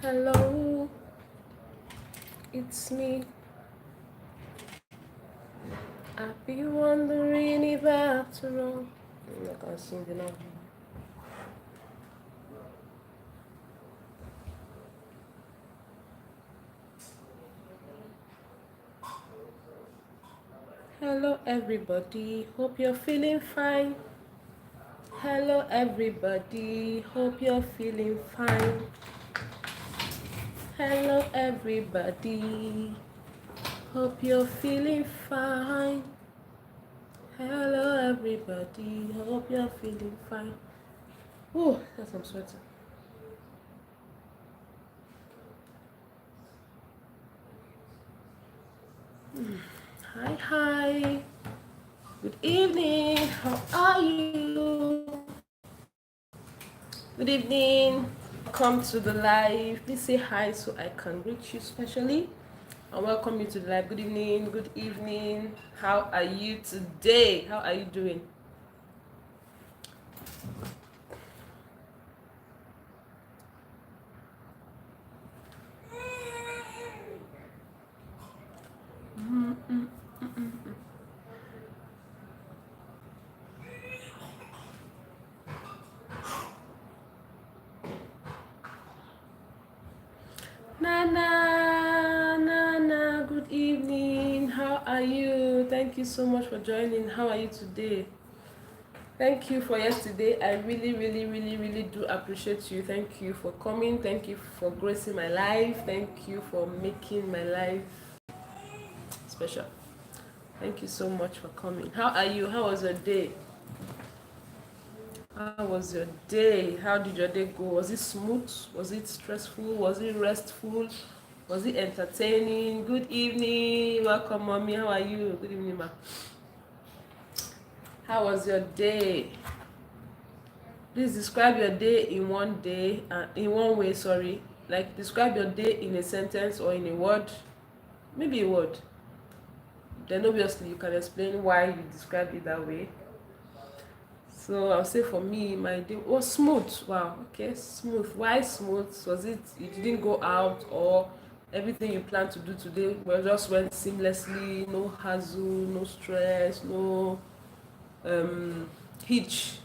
Hello, it's me. I've been wondering if after all. I can sing the now. Hello, everybody. Hope you're feeling fine. Hello, everybody. Hope you're feeling fine. Hello, everybody. Hope you're feeling fine. Hello, everybody. Hope you're feeling fine. Oh, that's I'm sweating. Hi, hi. Good evening. How are you? Good evening. Come to the live. Please say hi so I can reach you specially. And welcome you to the live. Good evening. Good evening. How are you today? How are you doing? Nana, Nana, good evening. How are you? Thank you so much for joining. How are you today? Thank you for yesterday. I really do appreciate you. Thank you for coming. Thank you for gracing my life. Thank you for making my life special. Thank you so much for coming. How are you? How was your day? How was your day? How did your day go? Was it smooth? Was it stressful? Was it restful? Was it entertaining? Good evening. Welcome, mommy. How are you? Good evening, ma. How was your day? Please describe your day in one day, in one way, sorry. Like describe your day in a sentence or in a word. Maybe a word. Then obviously you can explain why you described it that way. So I'll say for me, my day was smooth. Wow, okay, smooth. Why smooth? Was it you didn't go out or everything you planned to do today just went seamlessly, no hassle, no stress, no hitch.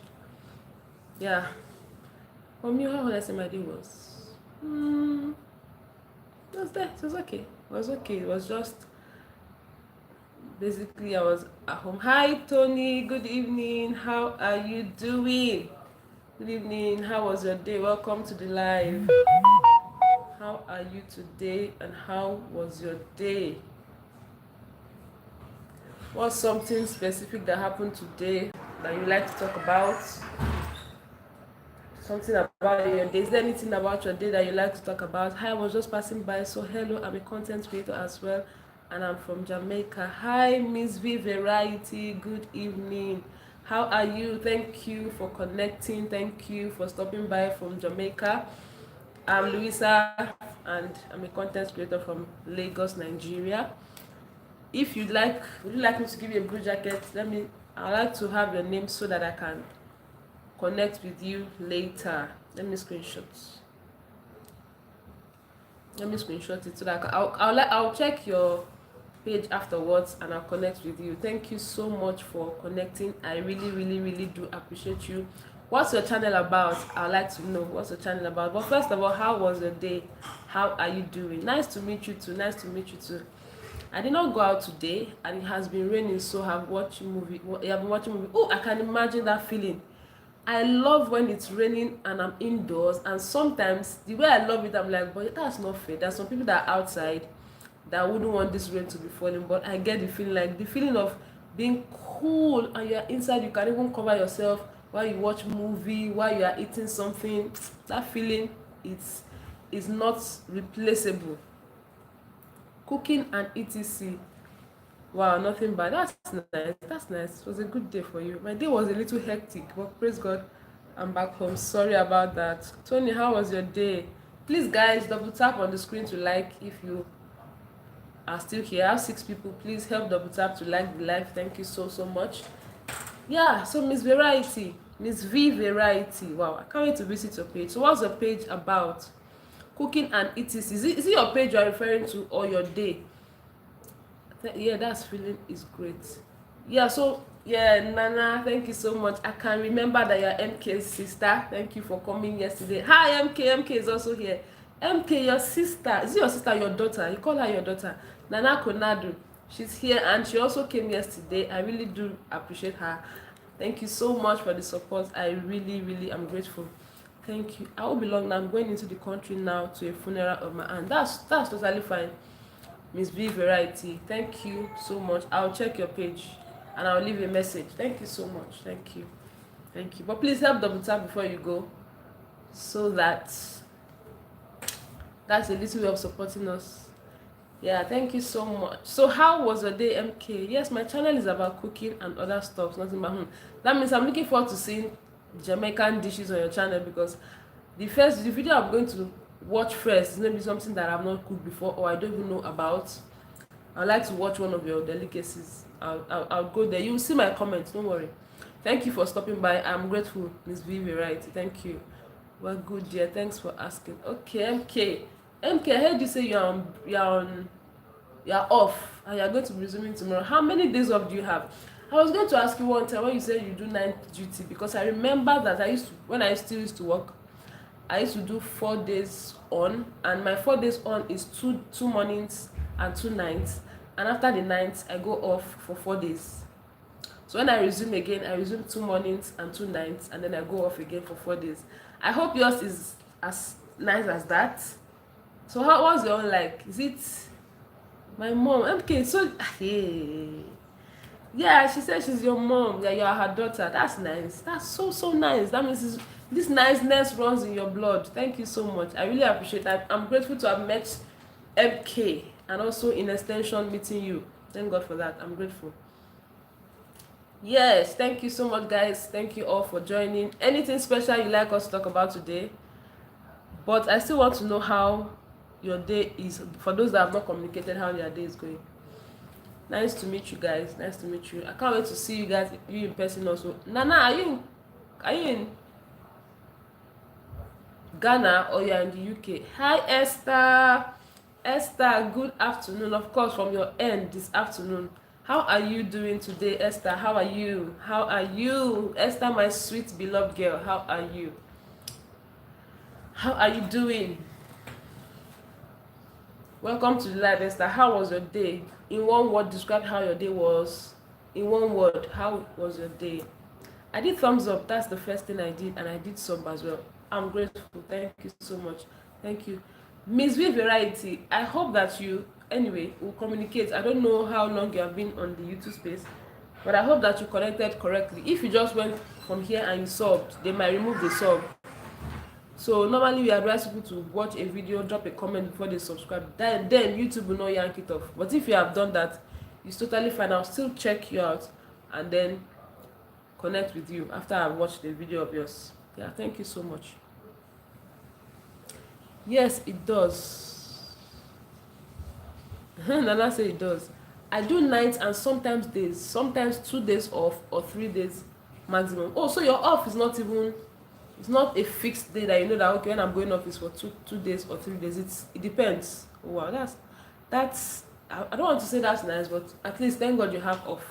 Yeah. For me, how would I say my day was? It was there. It was okay. It was okay. It was just basically I was at home. Hi Tony, good evening. How are you doing? Good evening. How was your day? Welcome to the live. How are you today and how was your day? What's something specific that happened today that you like to talk about? Something about your day. Is there anything about your day that you like to talk about? Hi, I was just passing by. So hello, I'm a content creator as well and I'm from Jamaica. Hi, Miss V Variety. Good evening. How are you? Thank you for connecting. Thank you for stopping by from Jamaica. I'm Louissa and I'm a content creator from Lagos, Nigeria. If you'd like, would you like me to give you a blue jacket? I'd like to have your name so that I can connect with you later. Let me screenshot. Let me screenshot it so that I'll check your page afterwards and I'll connect with you. Thank you so much for connecting. I really do appreciate you. What's your channel about? I'd like to know what's your channel about. But first of all, how was your day? How are you doing? Nice to meet you too. Nice to meet you too. I did not go out today and it has been raining, so I've watched movie. I've been watching movie. Oh, I can imagine that feeling. I love when it's raining and I'm indoors, and sometimes the way I love it, I'm like, but that's not fair. There's some people that are outside that wouldn't want this rain to be falling, but I get the feeling, like the feeling of being cool and you're inside, you can even cover yourself while you watch movie, while you are eating something. That feeling is not replaceable. Cooking and etc. Wow, nothing bad. That's nice. That's nice. It was a good day for you. My day was a little hectic, but praise God, I'm back home. Sorry about that. Tony, how was your day? Please, guys, double tap on the screen to like if you are still here. I have 6 people. Please help double tap to like the live. Thank you so much. Yeah, so Miss Variety, Miss V Variety. Wow, I can't wait to visit your page. So, what's your page about? Cooking and eating. Is it your page you're referring to or your day? Yeah, that's feeling is great. Yeah, so yeah, Nana, thank you so much. I can remember that you're MK's sister. Thank you for coming yesterday. Hi, MK. MK is also here. MK, your sister. Is it your sister, your daughter? You call her your daughter. Nana Konadu. She's here and she also came yesterday. I really do appreciate her. Thank you so much for the support. I really, really am grateful. Thank you. I will be long now. I'm going into the country now to a funeral of my aunt. That's totally fine. Miss V Variety, thank you so much. I'll check your page and I'll leave a message. Thank you so much. Thank you. Thank you. But please help double tap before you go so that's a little way of supporting us. Yeah, thank you so much. So how was your day, MK? Yes, my channel is about cooking and other stuff, nothing but that means I'm looking forward to seeing Jamaican dishes on your channel because the video I'm going to watch first is maybe something that I've not cooked before or I don't even know about. I'd like to watch one of your delicacies. I'll go there. You'll see my comments, don't worry. Thank you for stopping by. I'm grateful, Miss Vivi, right? Thank you. Well, good, dear. Thanks for asking. Okay, MK, I heard you say you're off and you're going to be resuming tomorrow. How many days off do you have? I was going to ask you one time when you said you do night duty because I remember that when I still used to work, I used to do 4 days on, and my 4 days on is two mornings and 2 nights, and after the nights I go off for 4 days. So when I resume again, I resume 2 mornings and 2 nights, and then I go off again for 4 days. I hope yours is as nice as that. So what's your own like? Is it my mom? Okay, so hey. Yeah, she said she's your mom. Yeah, you're her daughter. That's nice. That's so nice. That means this niceness runs in your blood. Thank you so much. I really appreciate that. I'm grateful to have met MK and also in extension meeting you. Thank God for that. I'm grateful. Yes, thank you so much, guys. Thank you all for joining. Anything special you like us to talk about today? But I still want to know how your day is. For those that have not communicated how their day is going. Nice to meet you guys. Nice to meet you. I can't wait to see you guys, you in person also. Nana, are you in Ghana or you're in the UK? Hi Esther. Esther, good afternoon. Of course, from your end this afternoon. How are you doing today, Esther? How are you? How are you? Esther, my sweet beloved girl, how are you? How are you doing? Welcome to the live, Esther. How was your day? In one word, describe how your day was. In one word, how was your day? I did thumbs up. That's the first thing I did, and I did sub as well. I'm grateful. Thank you so much. Thank you. Miss V Variety, I hope that you, anyway, will communicate. I don't know how long you have been on the YouTube space, but I hope that you connected correctly. If you just went from here and you subbed, they might remove the sub. So normally we advise people to watch a video, drop a comment before they subscribe. Then YouTube will not yank it off. But if you have done that, it's totally fine. I'll still check you out and then connect with you after I've watched the video of yours. Yeah, thank you so much. Yes, it does. Nana say it does. I do nights and sometimes days. Sometimes 2 days off or 3 days maximum. Oh, so your off is not even... It's not a fixed day that you know that okay when I'm going off is for two days or 3 days. It depends. Wow, that's I don't want to say that's nice, but at least thank God you have off.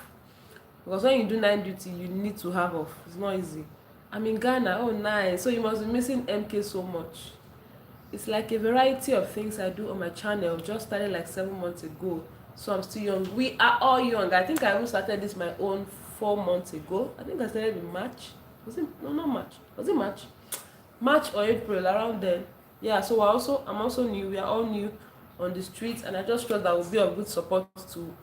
Because when you do night duty, you need to have off. It's not easy. I'm in Ghana. Oh, nice. So you must be missing MK so much. It's like a variety of things I do on my channel. Just started like 7 months ago. So I'm still young. We are all young. I think I even started this my own 4 months ago. I think I started in March. Was it no, not March? Was it March? March or April, around then. Yeah, so I'm also new. We are all new on the streets, and I just trust that will be of good support to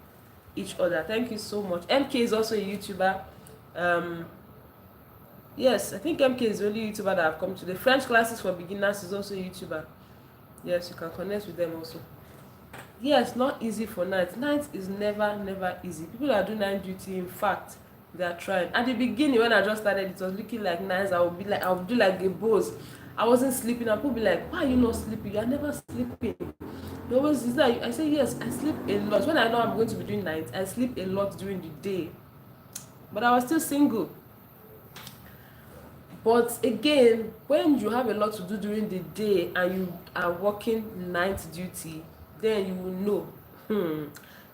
each other. Thank you so much. MK is also a YouTuber. Yes, I think MK is the only YouTuber that I've come to. The French classes for beginners is also a YouTuber. Yes, you can connect with them also. Yes, not easy for night. Night is never easy. People that do night duty, in fact, they are trying. At the beginning, when I just started, it was looking like nice. I would do like a boss. I wasn't sleeping, and people be like, "Why are you not sleeping? You are never sleeping." They always is that I say yes, I sleep a lot. When I know I'm going to be doing nights, I sleep a lot during the day. But I was still single. But again, when you have a lot to do during the day and you are working night duty, then you will know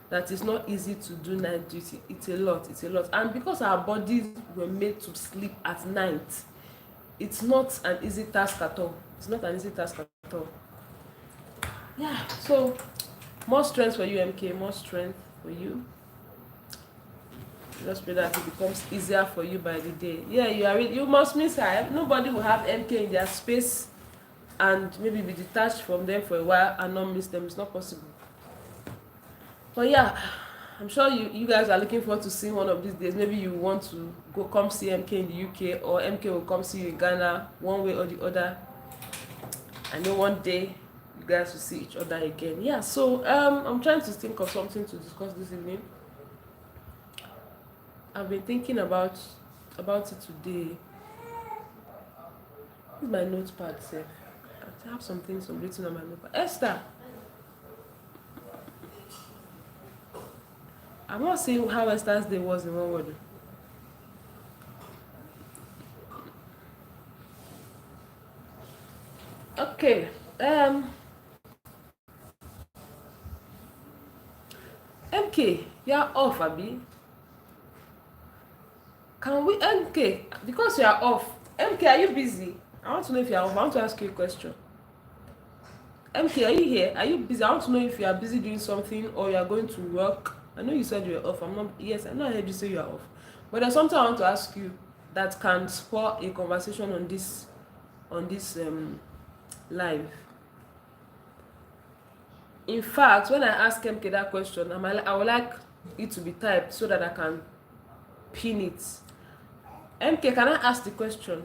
that it's not easy to do night duty. It's a lot, it's a lot. And because our bodies were made to sleep at night, it's not an easy task at all. It's not an easy task at all. Yeah, so more strength for you, MK, more strength for you. Just pray that it becomes easier for you by the day. Yeah, you must miss her. Nobody will have MK in their space and maybe be detached from them for a while and not miss them. It's not possible. But yeah, I'm sure you guys are looking forward to seeing one of these days. Maybe you want to go come see MK in the UK, or MK will come see you in Ghana, one way or the other. I know one day you guys will see each other again. Yeah, so I'm trying to think of something to discuss this evening. I've been thinking about it today. This is my notepad, sir. I have some things written on my notepad. Esther, I'm not saying how Esther's day was in one word. Okay. MK, you're off, Abby. Can we, MK, because you are off, MK, are you busy? I want to know if you are off. I want to ask you a question. MK, are you here? Are you busy? I want to know if you are busy doing something or you are going to work. I know you said you were off. I'm not. Yes, I know I heard you say you are off. But there's something I want to ask you that can spur a conversation on this live. In fact, when I ask MK that question, I would like it to be typed so that I can pin it. MK, can I ask the question?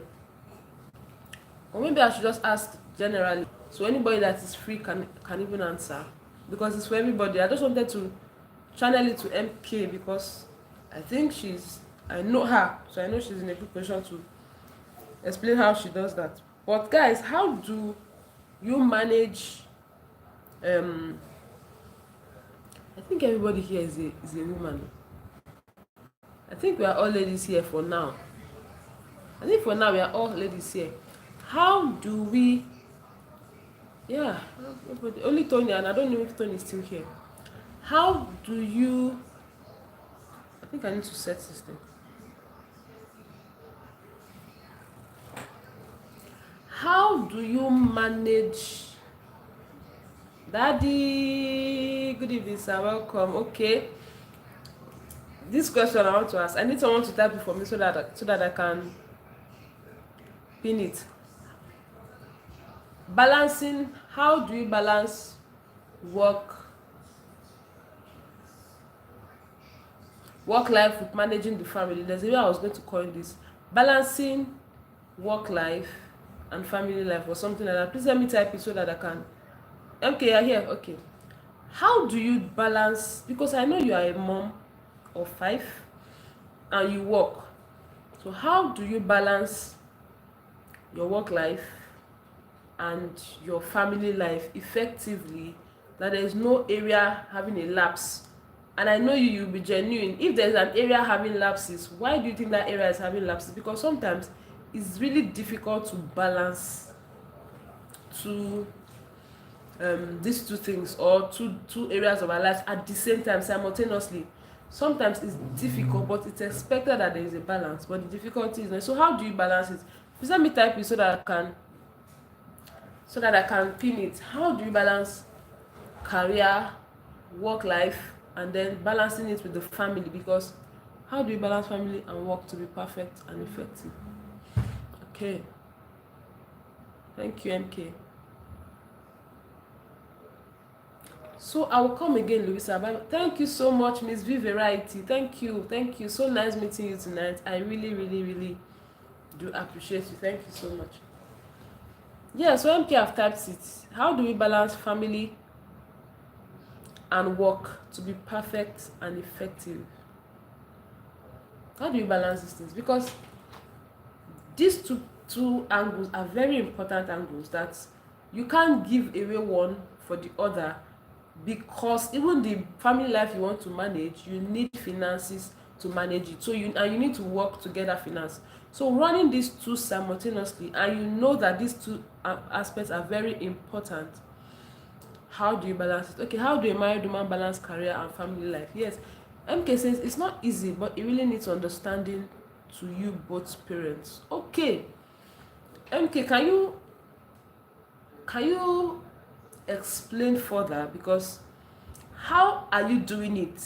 Or maybe I should just ask generally, so anybody that is free can even answer, because it's for everybody. I just wanted to channel it to MK because I think I know her, so I know she's in a good position to explain how she does that. But guys, how do you manage? I think everybody here is a woman. I think we are all ladies here for now. I think for now we are all ladies here. How do we? Yeah, only Tony, and I don't know if Tony is still here. How do you? I think I need to set this thing. How do you manage? Daddy, good evening, sir. Welcome. Okay. This question I want to ask. I need someone to type it for me so that I can pin it. Balancing. How do you balance work life with managing the family? There's a way I was going to coin this. Balancing work life and family life or something like that. Please let me type it so that I can. Okay, you're here. Okay. How do you balance? Because I know you are a mom of 5 and you work. So how do you balance your work life and your family life effectively, that there is no area having a lapse? And I know you'll be genuine. If there's an area having lapses, why do you think that area is having lapses? Because sometimes it's really difficult to balance these two things, or two areas of our lives at the same time simultaneously. Sometimes it's difficult, but it's expected that there is a balance, but the difficulty is not. So how do you balance it? Please let me type it so that I can pin it. How do you balance career, work life, and then balancing it with the family? Because how do you balance family and work to be perfect and effective? Okay, thank you, MK. So I will come again, Louissa. Thank you so much, Miss V Variety. Thank you. So nice meeting you tonight. I really, really, really do appreciate you. Thank you so much. Yeah, so MK have typed it. How do we balance family and work to be perfect and effective? How do you balance these things? Because these two angles are very important angles that you can't give away one for the other, because even the family life you want to manage, you need finances to manage it. So you need to work together finance. So running these two simultaneously, and you know that these two aspects are very important. How do you balance it? Okay, how do a married woman balance career and family life? Yes, MK says it's not easy, but it really needs understanding to you both parents. Okay, MK, can you explain further? Because how are you doing it?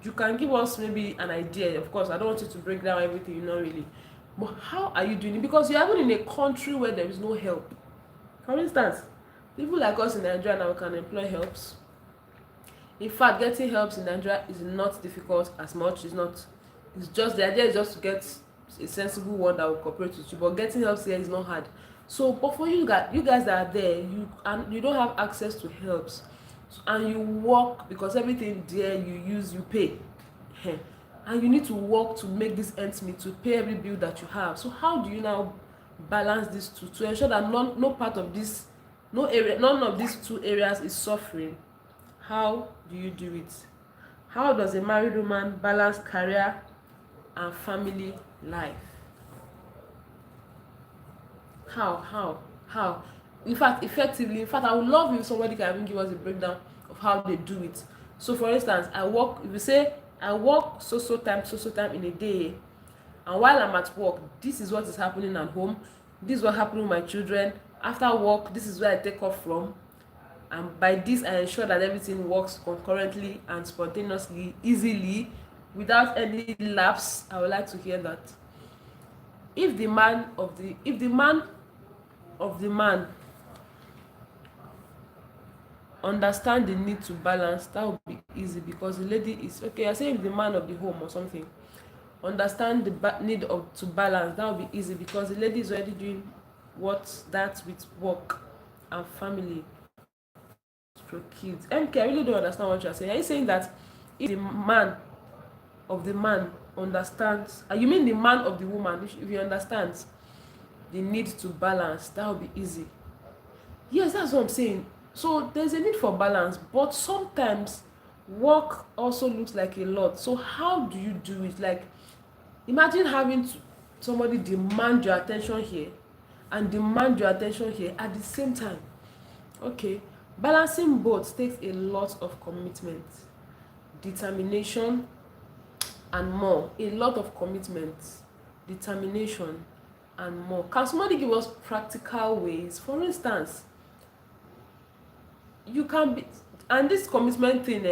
You can give us maybe an idea. Of course, I don't want you to break down everything, you know, really. But how are you doing it? Because you're even in a country where there is no help. For instance, people like us in Nigeria now can employ helps. In fact, getting helps in Nigeria is not difficult as much. It's not. It's just the idea is just to get a sensible one that will cooperate with you. But getting helps here is not hard. So, but for you guys that are there, you don't have access to helps, and you work because everything there you use you pay, and you need to work to make this ends meet, to pay every bill that you have. So how do you now balance these two to ensure that no part of this, none of these two areas is suffering? How do you do it? How does a married woman balance career and family life? How In fact, effectively, in fact, I would love if somebody can even give us a breakdown of how they do it. So for instance, if you say I work so time in a day, and while I'm at work, this is what is happening at home, this is what happening with my children. After work, this is where I take off from, and by this I ensure that everything works concurrently and spontaneously, easily, without any lapse. I would like to hear that. If the man of the man understand the need to balance, that would be easy, because the lady is okay. I say if the man of the home or something understand the need of to balance, that would be easy, because the lady is already doing that with work and family for kids. MK, I really don't understand what you're saying. Are you saying that if the man of the man understands, you mean the man of the woman, if he understands the need to balance, that would be easy? Yes, that's what I'm saying. So there's a need for balance, but sometimes work also looks like a lot. So how do you do it? Like, imagine having somebody demand your attention here and demand your attention here at the same time. Okay, balancing both takes a lot of commitment, determination, and more. A lot of commitment, determination, and more. Can somebody give us practical ways? For instance, you can be, and this commitment thing,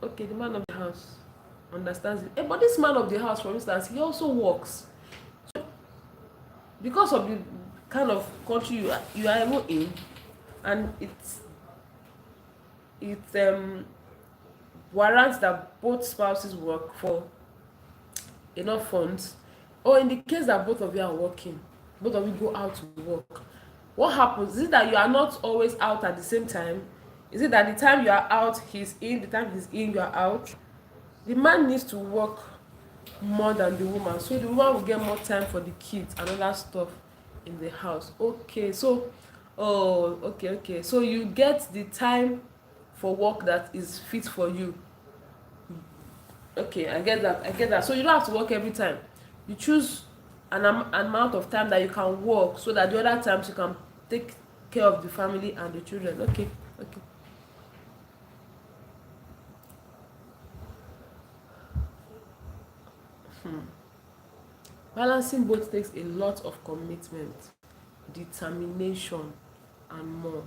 okay, the man of the house understands it, but this man of the house, for instance, he also works. So, because of the kind of country you are even in, and it warrants that both spouses work for enough funds, or in the case that both of you are working, both of you go out to work, what happens? Is it that you are not always out at the same time? Is it that the time you are out he's in, the time he's in you are out? The man needs to work more than the woman, so the woman will get more time for the kids and other stuff in the house. Okay, so okay, so you get the time for work that is fit for you. Okay, I get that. So you don't have to work every time. You choose an amount of time that you can work, so that the other times you can take care of the family and the children. Okay. Balancing both takes a lot of commitment, determination, and more.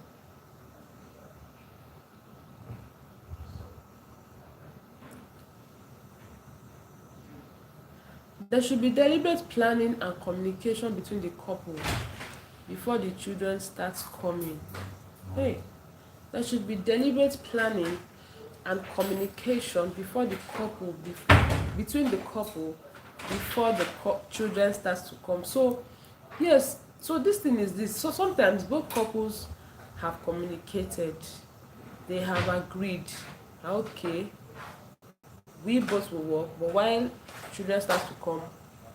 There should be deliberate planning and communication between the couple before the children start coming. Hey, there should be deliberate planning and communication before the couple, between the couple, before the children starts to come. So yes, so this thing is this. So sometimes both couples have communicated, they have agreed, okay, we both will work, but while children start to come,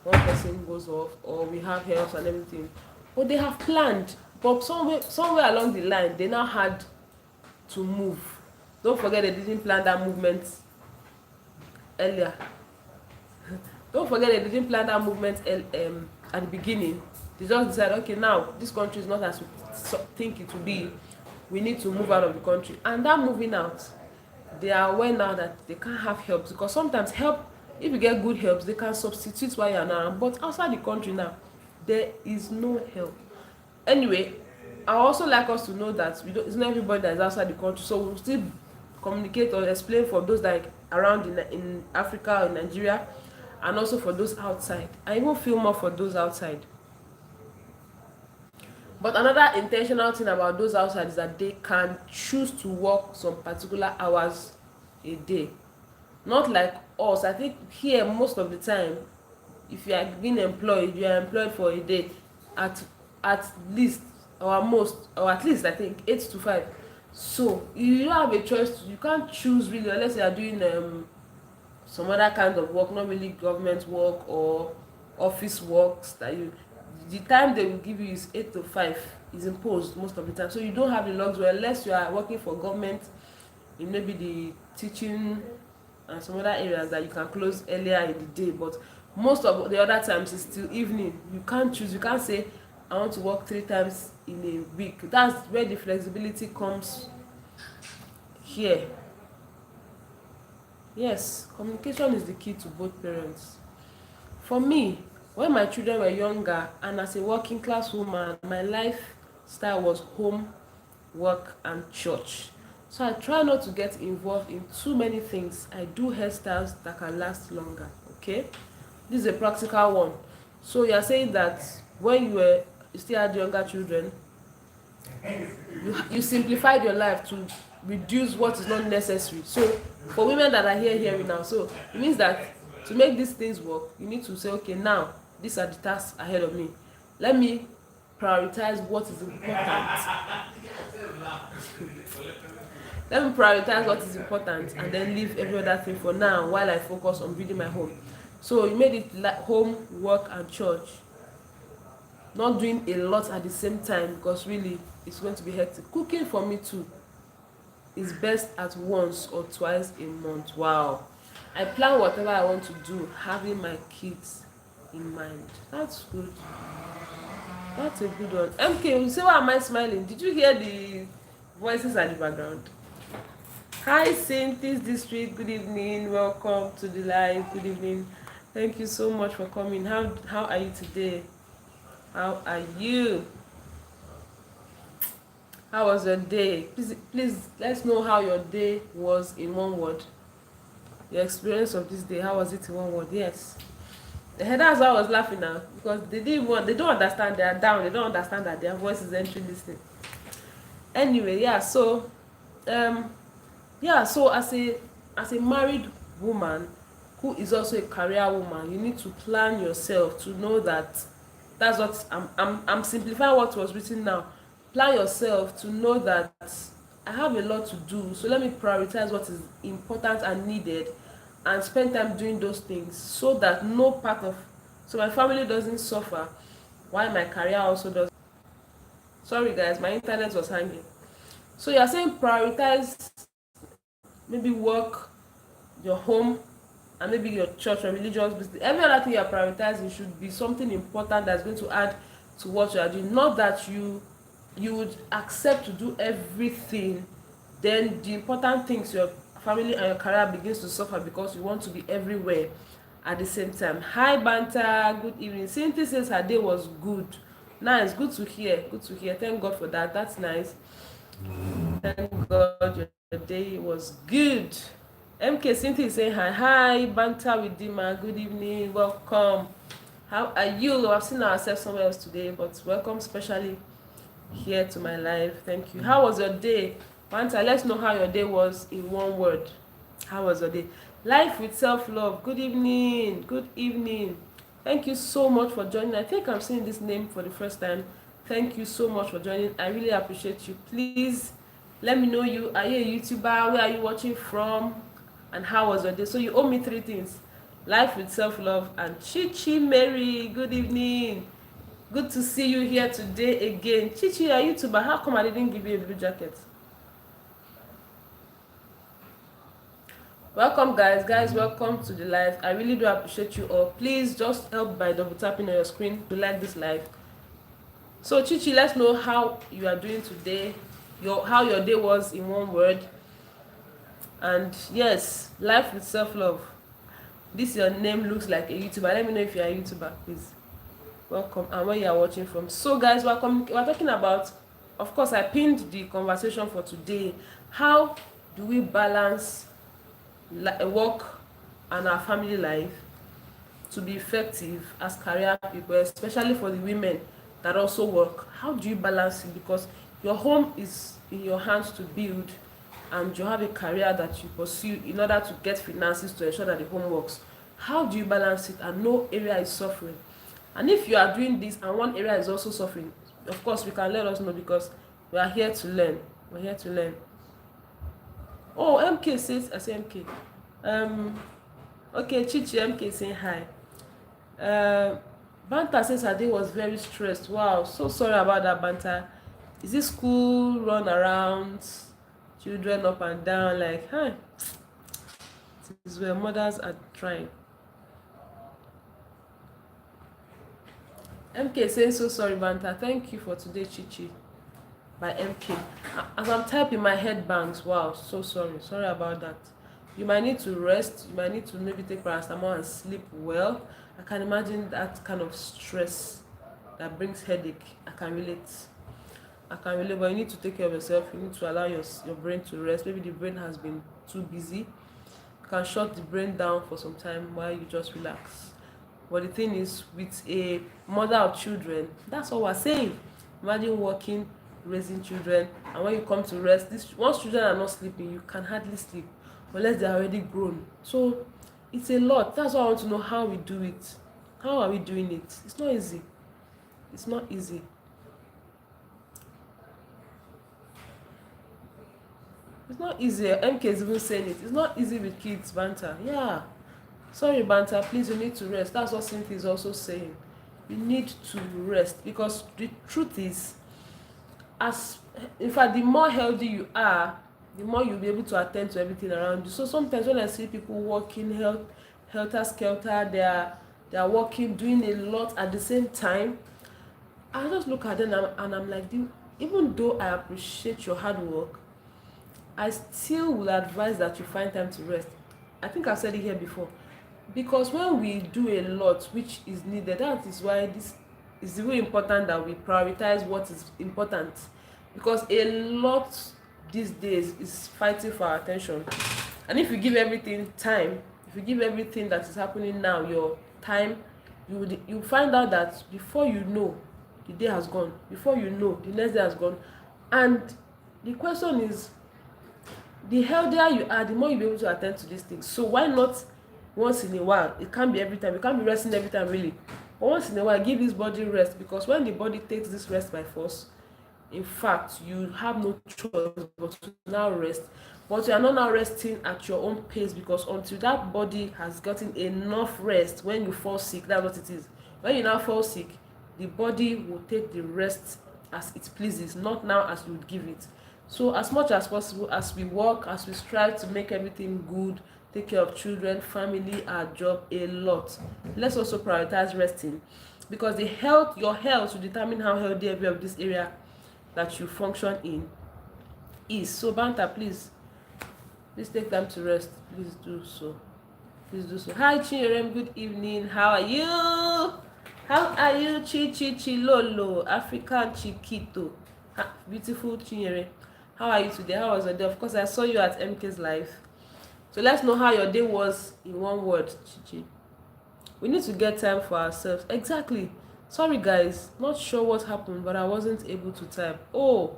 one person goes off, or we have helps and everything. But they have planned, but somewhere along the line they now had to move. Don't forget they didn't plan that movement earlier. Don't forget they didn't plan that movement at the beginning. They just decided, okay, now this country is not as we think it will be. We need to move out of the country. And that moving out, they are aware now that they can't have help, because sometimes help, if you get good helps, they can substitute why you are now. But outside the country now, there is no help. Anyway, I also like us to know that it's not everybody that is outside the country, so we'll still communicate or explain for those that are around in Africa or in Nigeria, and also for those outside. I even feel more for those outside. But another intentional thing about those outside is that they can choose to work some particular hours a day. Not like us. I think here most of the time, if you are being employed, you are employed for a day at least, or most, or at least I think 8 to 5. So you don't have a choice. You can't choose really, unless you are doing some other kind of work, not really government work or office works, that you, the time they will give you is 8 to 5, is imposed most of the time. So you don't have the luxury, unless you are working for government in maybe the teaching and some other areas, that you can close earlier in the day. But most of the other times is still evening. You can't choose. You can't say I want to work 3 times in a week. That's where the flexibility comes here. Yes, communication is the key to both parents. For me, when my children were younger and as a working class woman, my lifestyle was home, work and church. So I try not to get involved in too many things. I do hairstyles that can last longer. Okay, this is a practical one. So you're saying that when you still had younger children, you simplified your life to reduce what is not necessary. So for women that are hearing now, so it means that to make these things work, you need to say, okay, now these are the tasks ahead of me. Let me prioritize what is important. Let me prioritize what is important and then leave every other thing for now while I focus on building my home. So you made it like home, work and church. Not doing a lot at the same time, because really it's going to be hectic. Cooking for me too is best at once or twice a month. Wow. I plan whatever I want to do, having my kids in mind. That's good. That's a good one. MK, you say, why am I smiling? Did you hear the voices at the background? Hi, Saint District. Good evening. Welcome to the live. Good evening. Thank you so much for coming. How are you today? How are you? How was your day? Please let's know how your day was in one word. Your experience of this day, how was it in one word? Yes. That's why I was laughing now, because they don't understand, they are down, they don't understand that their voice is entering this thing. Anyway, so as a married woman who is also a career woman, you need to plan yourself to know that that's what I'm simplifying what was written now. Plan yourself to know that I have a lot to do, so let me prioritize what is important and needed and spend time doing those things, so that so my family doesn't suffer while my career also does. Sorry guys, my internet was hanging. So you're saying prioritize maybe work, your home, and maybe your church or religious business. Every other thing you're prioritizing should be something important that's going to add to what you are doing. Not that you would accept to do everything, then the important things, your family and your career, begins to suffer because you want to be everywhere at the same time. Hi Banta, good evening. Cynthia says her day was good. Nice, good to hear. Thank God for that. That's nice. Thank God your day was good. MK Cynthia is saying hi Banta with Dima, good evening, welcome. How are you? I've seen ourselves somewhere else today, but welcome especially here to my live. Thank you. How was your day? Banta, let's know how your day was in one word. How was your day? Life with self-love. Good evening. Thank you so much for joining. I think I'm seeing this name for the first time. Thank you so much for joining. I really appreciate you. Please let me know you. Are you a YouTuber? Where are you watching from? And how was your day? So you owe me 3 things. Life with self-love and Chichi Mary. Good evening. Good to see you here today again. Chichi, a YouTuber. How come I didn't give you a blue jacket? Welcome, guys, welcome to the live. I really do appreciate you all. Please just help by double tapping on your screen to like this live. So Chichi, let's know how you are doing today, how your day was in one word. And yes, life with self-love. This your name looks like a YouTuber. Let me know if you are a YouTuber, please. Welcome, and where you are watching from. So guys, welcome. We're talking about, of course, I pinned the conversation for today. How do we balance work and our family life to be effective as career people, especially for the women that also work? How do you balance it? Because your home is in your hands to build, and you have a career that you pursue in order to get finances to ensure that the home works. How do you balance it and no area is suffering? And if you are doing this and one area is also suffering, of course we can let us know, because we are here to learn. We're here to learn. Oh, MK says, I say MK. Okay, Chichi, MK saying hi. Banta says her day was very stressed. Wow, so sorry about that, Banta. Is this school run around, children up and down, like, huh? This is where mothers are trying. MK saying so sorry, Banta. Thank you for today, Chichi. By MK. As I'm typing, my head bangs. Wow, so sorry. Sorry about that. You might need to rest. You might need to maybe take paracetamol and sleep well. I can imagine that kind of stress that brings headache. I can relate, but you need to take care of yourself. You need to allow your brain to rest. Maybe the brain has been too busy. You can shut the brain down for some time while you just relax. But the thing is, with a mother of children, that's what we're saying. Imagine working, raising children, and when you come to rest, once children are not sleeping, you can hardly sleep unless they are already grown. So it's a lot. That's why I want to know how we do it. How are we doing it? It's not easy. It's not easy. It's not easy. MK is even saying it. It's not easy with kids, Banta. Yeah. Sorry, Banta. Please, you need to rest. That's what Cynthia is also saying. You need to rest, because the truth is, in fact, the more healthy you are, the more you'll be able to attend to everything around you. So sometimes when I see people working helter skelter, they are working, doing a lot at the same time, I just look at them and I'm like, even though I appreciate your hard work, I still will advise that you find time to rest. I think I've said it here before, because when we do a lot which is needed, that is why this is really important, that we prioritize what is important, because a lot these days is fighting for our attention. And if you give everything time, if you give everything that is happening now your time, you find out that before you know, the day has gone. Before you know, the next day has gone. And the question is, the healthier you are, the more you'll be able to attend to these things. So why not once in a while? It can't be every time. You can't be resting every time, really. But once in a while, give this body rest, because when the body takes this rest by force, in fact, you have no choice but to now rest. But you are not now resting at your own pace, because until that body has gotten enough rest, when you fall sick, that's what it is. When you now fall sick, the body will take the rest as it pleases, not now as you would give it. So as much as possible, as we work, as we strive to make everything good, take care of children, family, our job, a lot, let's also prioritize resting, because your health will determine how healthy every of this area that you function in is. So Banta, please take time to rest. Please do so. Hi Chinyere, good evening. How are you? Chilolo, African Chiquito? Beautiful Chinyere. How are you today? How was your day? Of course, I saw you at MK's live. So let's know how your day was in one word, Chichi. We need to get time for ourselves. Exactly. Sorry guys, not sure what happened, but I wasn't able to type. Oh,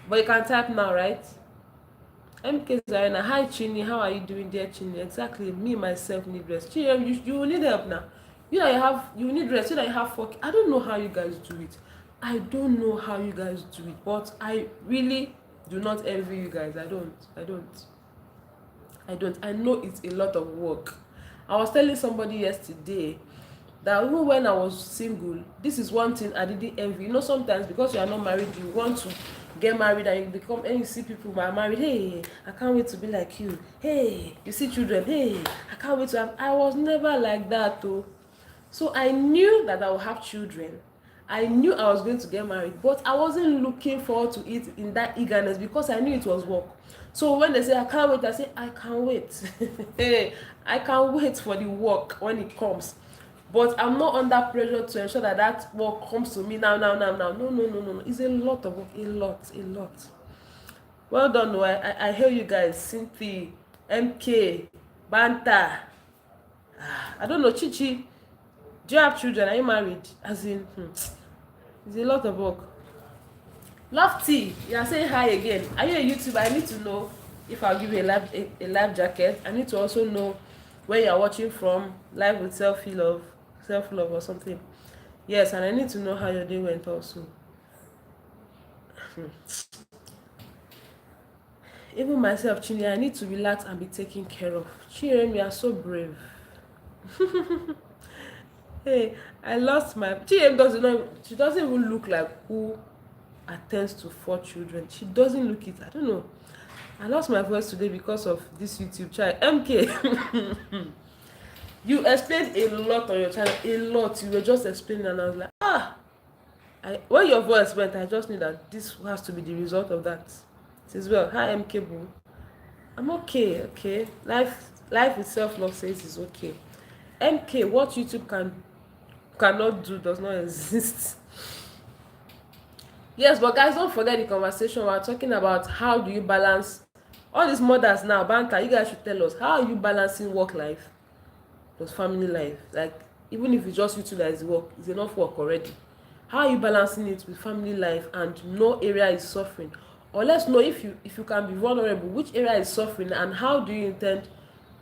but you can type now, right? MK Zarina, hi Chini, how are you doing, dear Chini? Exactly, me myself need rest. Chini, you need help now. You need rest. You that you have work. I don't know how you guys do it. I But I really do not envy you guys. I don't. I know it's a lot of work. I was telling somebody yesterday that even when I was single, this is one thing I didn't envy. You know, sometimes because you are not married, you want to get married and you become, and you see people who are married, hey, I can't wait to be like you. Hey, you see children, hey, I can't wait to have. I was never like that though. So I knew that I would have children. I knew I was going to get married, but I wasn't looking forward to it in that eagerness because I knew it was work. So when they say I can't wait, I say I can't wait. Hey, I can't wait for the work when it comes. But I'm not under pressure to ensure that that work comes to me now. No. It's a lot of work, a lot. Well done, no. I hear you guys, Cynthia, MK, Banta. I don't know, Chichi. Do you have children? Are you married? As in, it's a lot of work. Lofty, you are saying hi again. Are you a YouTuber? I need to know if I'll give you a live jacket. I need to also know where you are watching from. Live with self-love or something. Yes, and I need to know how your day went also. Even myself, Chinny, I need to relax and be taken care of. Children, you are so brave. Hey, I lost my. Chiem doesn't know. She doesn't even look like who attends to 4 children. She doesn't look it. I don't know. I lost my voice today because of this YouTube child. MK, you explained a lot on your channel. A lot. You were just explaining, and I was like, when your voice went, I just knew that this has to be the result of that. It is well. Hi, MK boo. I'm okay. Okay. Life itself, love says is okay. MK, what YouTube cannot do does not exist. Yes, but guys, don't forget the conversation. We're talking about how do you balance all these mothers now. Banter, you guys should tell us, how are you balancing work life plus family life? Like, even if it's just you two that is work, it's enough work already. How are you balancing it with family life and no area is suffering? Or let's know, if you can be vulnerable, which area is suffering and how do you intend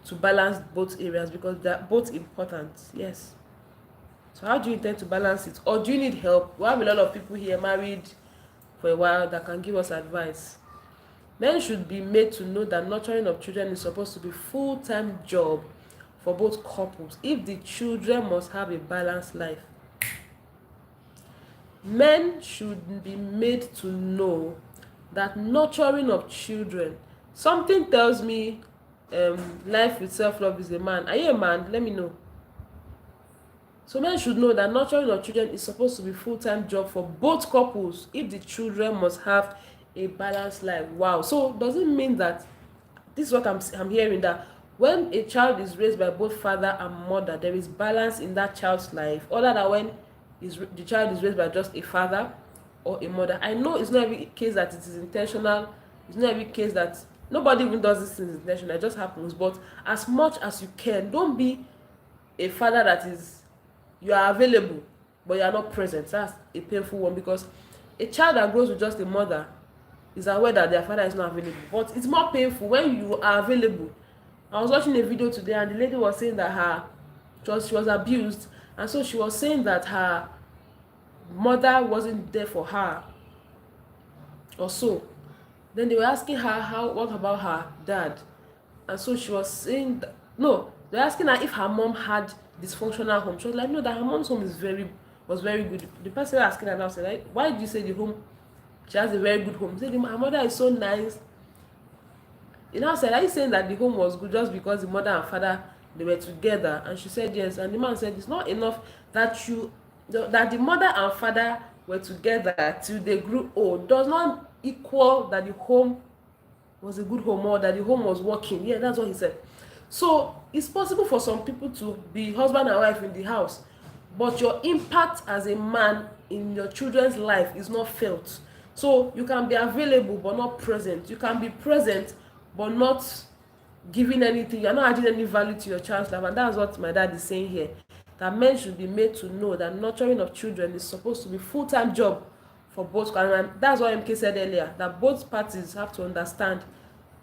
to balance both areas, because they're both important. Yes. So how do you intend to balance it? Or do you need help? We have a lot of people here married for a while that can give us advice. Men should be made to know that nurturing of children is supposed to be full-time job for both couples if the children must have a balanced life. Men should be made to know that nurturing of children, something tells me life with self-love is a man. Are you a man? Let me know. So men should know that nurturing of children is supposed to be full-time job for both couples if the children must have a balanced life. Wow. So does it mean that, this is what I'm hearing, that when a child is raised by both father and mother, there is balance in that child's life, other than when the child is raised by just a father or a mother? I know it's not every case that it is intentional. It's not every case that nobody even does this thing intentional. It just happens. But as much as you can, don't be a father that is, you are available but you are not present. That's a painful one, because a child that grows with just a mother is aware that their father is not available, but it's more painful when you are available. I was watching a video today and the lady was saying that she was abused, and so she was saying that her mother wasn't there for her or so. Then they were asking her what about her dad, and so she was saying that, no, they were asking her if her mom had dysfunctional home. She was like, no, that her mom's home was very good. The person asking her now said, like, why did you say the home, she has a very good home? She said, her mother is so nice. You know, I said, are you saying that the home was good just because the mother and father, they were together? And she said yes. And the man said, it's not enough that the mother and father were together till they grew old does not equal that the home was a good home or that the home was working. Yeah, that's what he said. So it's possible for some people to be husband and wife in the house, but your impact as a man in your children's life is not felt. So you can be available but not present. You can be present but not giving anything. You're not adding any value to your child's life. And that's what my dad is saying here, that men should be made to know that nurturing of children is supposed to be full-time job for both. And that's what MK said earlier, that both parties have to understand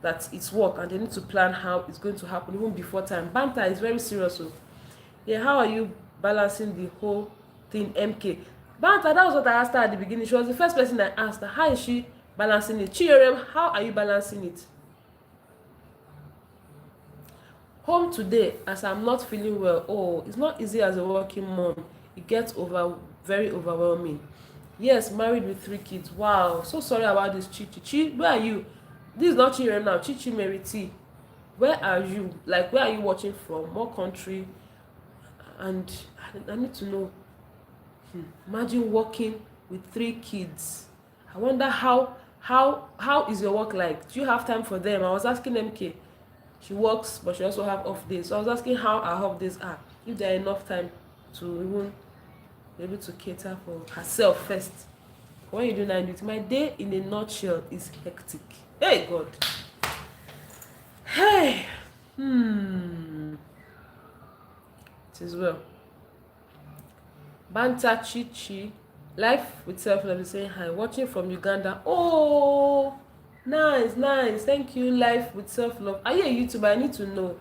that it's work and they need to plan how it's going to happen even before time. Banter is very serious. So yeah, how are you balancing the whole thing, MK? Banter, that was what I asked her at the beginning. She was the first person I asked her, how is she balancing it? Chiorem, how are you balancing it? Home today, as I'm not feeling well. Oh, it's not easy as a working mom. It gets very overwhelming. Yes, married with 3 kids. Wow, so sorry about this, Chichi. Chi, where are you? This is not Chirem now. Chichi Meriti. Where are you? Like, where are you watching from? What country? And I need to know. Imagine working with 3 kids. I wonder how is your work like? Do you have time for them? I was asking MK. She works, but she also have off days. So I was asking how her off days are. If there are enough time to even be able to cater for herself first. When you do night duty, my day in a nutshell is hectic. Hey God. Hey. It is well. Banta Chichi. Life with self-love is saying hi. Watching from Uganda. Oh, nice, nice. Thank you, Life with self-love. Are you a YouTuber? I need to know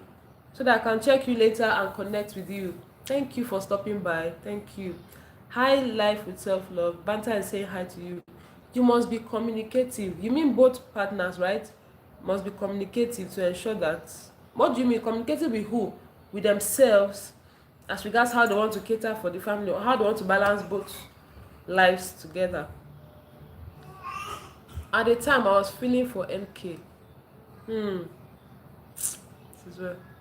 so that I can check you later and connect with you. Thank you for stopping by. Thank you. Hi, Life with self-love. Banta is saying hi to you. You must be communicative. You mean both partners, right? Must be communicative to ensure that. What do you mean? Communicative with who? With themselves, as regards how they want to cater for the family or how they want to balance both lives together. At the time, I was feeling for MK.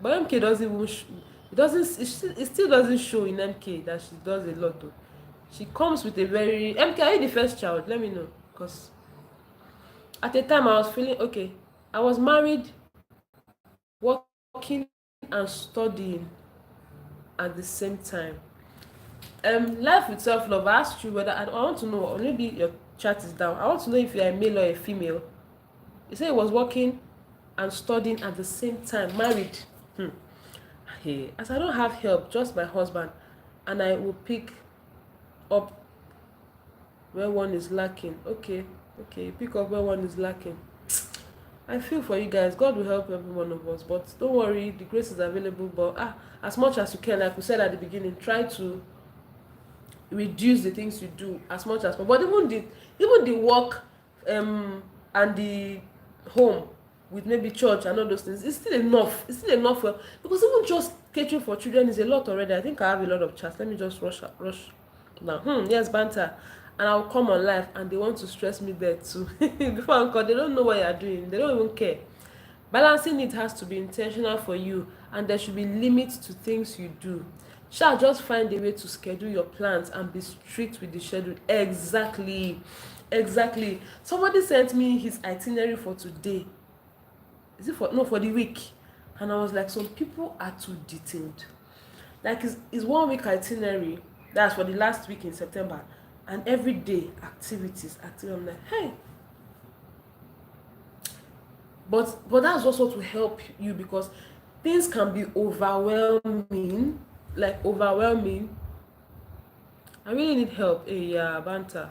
But MK doesn't even it still doesn't show in MK that she does a lot though. She comes with a very MK, are you the first child? Let me know. Because at the time I was feeling okay. I was married, working and studying at the same time. Life with self-love, I asked you whether I want to know, or maybe your chat is down. I want to know if you're a male or a female. You said he was working and studying at the same time, married. Hey, as I don't have help, just my husband, and I will pick up where one is lacking. Okay, pick up where one is lacking. I feel for you guys. God will help every one of us. But don't worry, the grace is available. But as much as you can, like we said at the beginning, try to reduce the things you do as much as possible. But even the work and the home with maybe church and all those things, it's still enough. It's still enough for, because even just catering for children is a lot already. I think I have a lot of chats. Let me just rush now. Yes, banter. And I'll come on live and they want to stress me there too. Before I call, they don't know what you're doing. They don't even care. Balancing it has to be intentional for you, and there should be limits to things you do. Shall just find a way to schedule your plans and be strict with the schedule. Exactly. Somebody sent me his itinerary for today. Is it for the week? And I was like, some people are too detailed. Like it's 1 week itinerary. That's for the last week in September. And every day activities. I'm like, hey. But that's also to help you, because things can be overwhelming. Like overwhelming. I really need help. Hey, yeah, banter.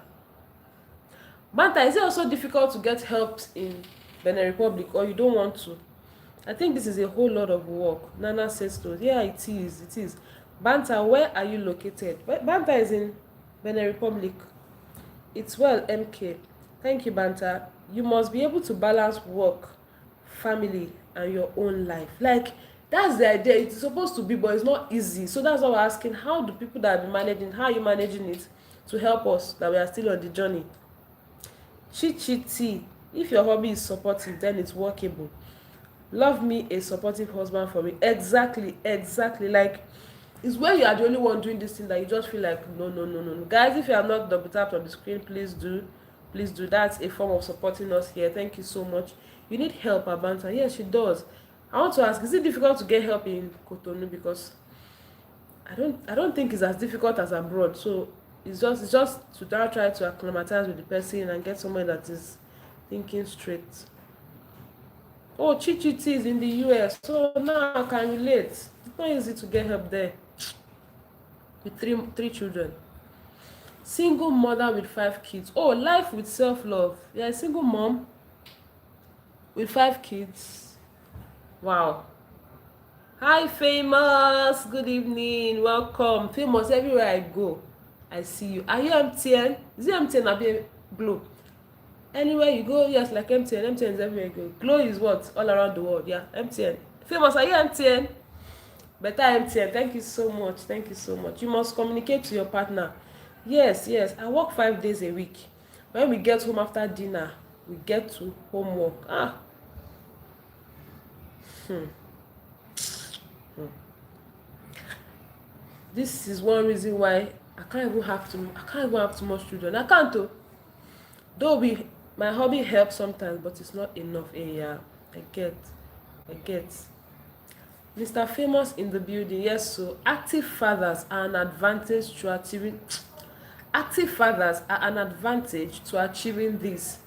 Is it also difficult to get help in Benin Republic, or you don't want to? I think this is a whole lot of work. Nana says so. Yeah, it is. Banta, where are you located? Banta is in Benin Republic. It's well, MK. Thank you, Banta. You must be able to balance work, family, and your own life. Like, that's the idea. It's supposed to be, but it's not easy. So that's why we're asking, how do people that have been managing, how are you managing it to help us that we are still on the journey? Chi. If your hobby is supportive, then it's workable. Love me a supportive husband for me. Exactly. Like, it's where you are the only one doing this thing that you just feel like no. Guys, if you have not double tapped on the screen, please do. That's a form of supporting us here. Thank you so much. You need help, Abanta? Yes, she does. I want to ask, is it difficult to get help in Cotonou? Because I don't think it's as difficult as abroad. So it's just to try to acclimatize with the person and get someone that is thinking straight. Oh, Chichiti is in the US, so now I can relate. It's not easy to get help there with three children. Single mother with 5 kids. Oh, life with self-love. Yeah, a single mom with 5 kids. Wow. Hi, Famous. Good evening. Welcome. Famous, everywhere I go, I see you. Are you MTN? Is it MTN or be Glow? Anywhere you go, yes, like MTN. MTN is everywhere you go. Glow is what? All around the world. Yeah, MTN. Famous, are you MTN? Better MTN. Thank you so much. You must communicate to your partner. Yes, yes. I work 5 days a week. When we get home after dinner, we get to homework. This is one reason why I can't even have too much children. I can't though. Though we my hobby helps sometimes, but it's not enough. Yeah, I get. I get. Mr. Famous in the building. Yes, so active fathers are an advantage to achieving active fathers are an advantage to achieving this,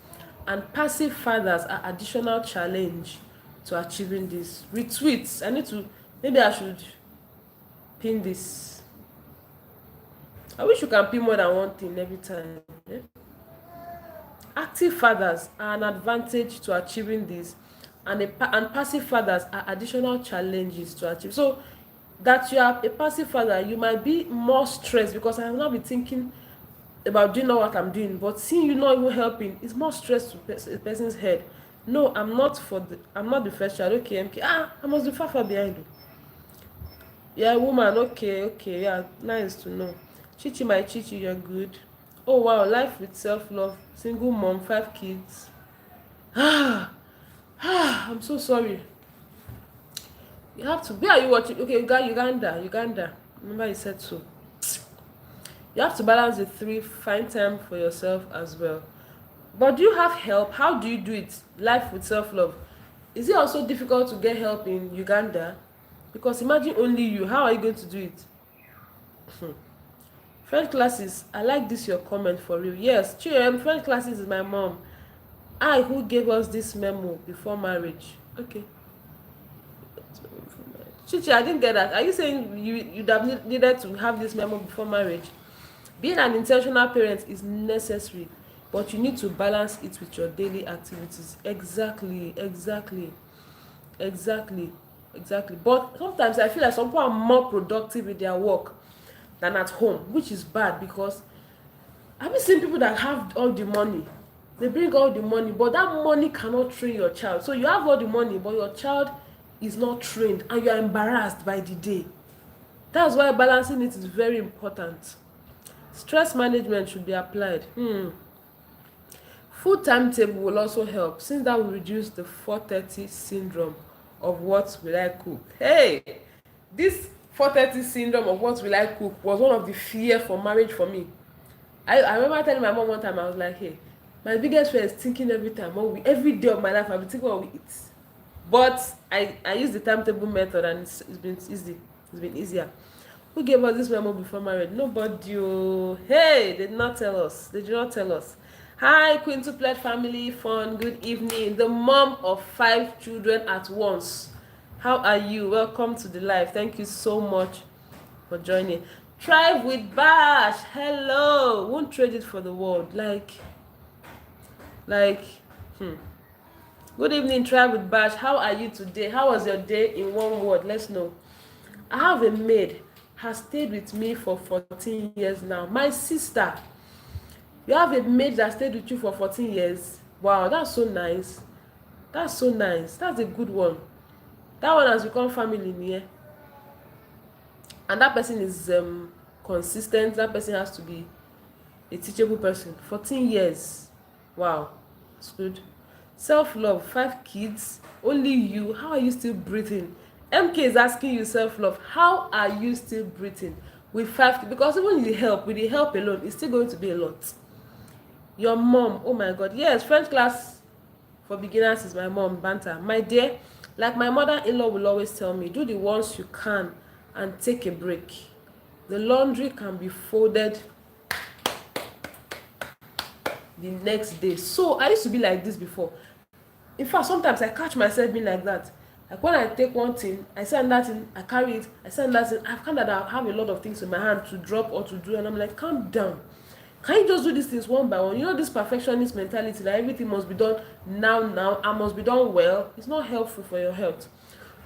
and passive fathers are additional challenge to achieving this. Retweets. I need to, maybe I should pin this. I wish you can pin more than one thing every time. Eh? Active fathers are an advantage to achieving this, and and passive fathers are additional challenges to achieve. So that you are a passive father, you might be more stressed because I will not be thinking about doing all what I'm doing, but seeing you not even helping, it's more stress to a person's head. No, I'm not the first child. Okay, MK. I must be far far behind you. Yeah, woman. Okay, okay. Yeah, nice to know. Chichi, my Chichi, you're good. Oh wow, life with self-love. Single mom, 5 kids. I'm so sorry. You have to. Where are you watching? Okay, you got Uganda. Uganda. Remember you said so. You have to balance the three. Find time for yourself as well. But do you have help? How do you do it? Life with self-love. Is it also difficult to get help in Uganda? Because imagine only you. How are you going to do it? French classes. I like this your comment for real. Yes, French classes is my mom. Who gave us this memo before marriage. Okay. Chichi, I didn't get that. Are you saying you'd have needed to have this memo before marriage? Being an intentional parent is necessary, but you need to balance it with your daily activities. Exactly, exactly, exactly, exactly. But sometimes I feel like some people are more productive with their work than at home, which is bad because have you seen people that have all the money? They bring all the money, but that money cannot train your child. So you have all the money, but your child is not trained and you are embarrassed by the day. That's why balancing it is very important. Stress management should be applied. Food timetable will also help since that will reduce the 4:30 syndrome of what will I cook. Hey, this 4:30 syndrome of what will I cook was one of the fear for marriage for me. I remember telling my mom one time, I was like, hey, my biggest fear is thinking every time, every day of my life, I'll be thinking what we eat. But I use the timetable method and it's been easy. It's been easier. Who gave us this memo before marriage? Nobody. Oh. Hey, they did not tell us. They did not tell us. Hi, quintuplet family, fun, good evening. The mom of 5 children at once. How are you? Welcome to the live. Thank you so much for joining. Thrive with Bash. Hello. Won't trade it for the world. Good evening, Thrive with Bash. How are you today? How was your day in one word? Let's know. I have a maid. Has stayed with me for 14 years now. My sister. You have a maid that stayed with you for 14 years. Wow, that's so nice. That's so nice. That's a good one. That one has become family in here. And that person is consistent. That person has to be a teachable person. 14 years. Wow, it's good. Self-love, 5 kids, only you. How are you still breathing? MK is asking you self-love. How are you still breathing with 5 kids? Because even with the help alone, it's still going to be a lot. Your mom, oh my God. Yes, French class for beginners is my mom, Banta. My dear, like my mother-in-law will always tell me, do the ones you can and take a break. The laundry can be folded the next day. So I used to be like this before. In fact, sometimes I catch myself being like that. Like when I take one thing, I send that in, I carry it, I send that in. I've kind of have a lot of things in my hand to drop or to do, and I'm like, calm down. Can you just do these things one by one? You know, this perfectionist mentality that everything must be done now, and must be done well. It's not helpful for your health.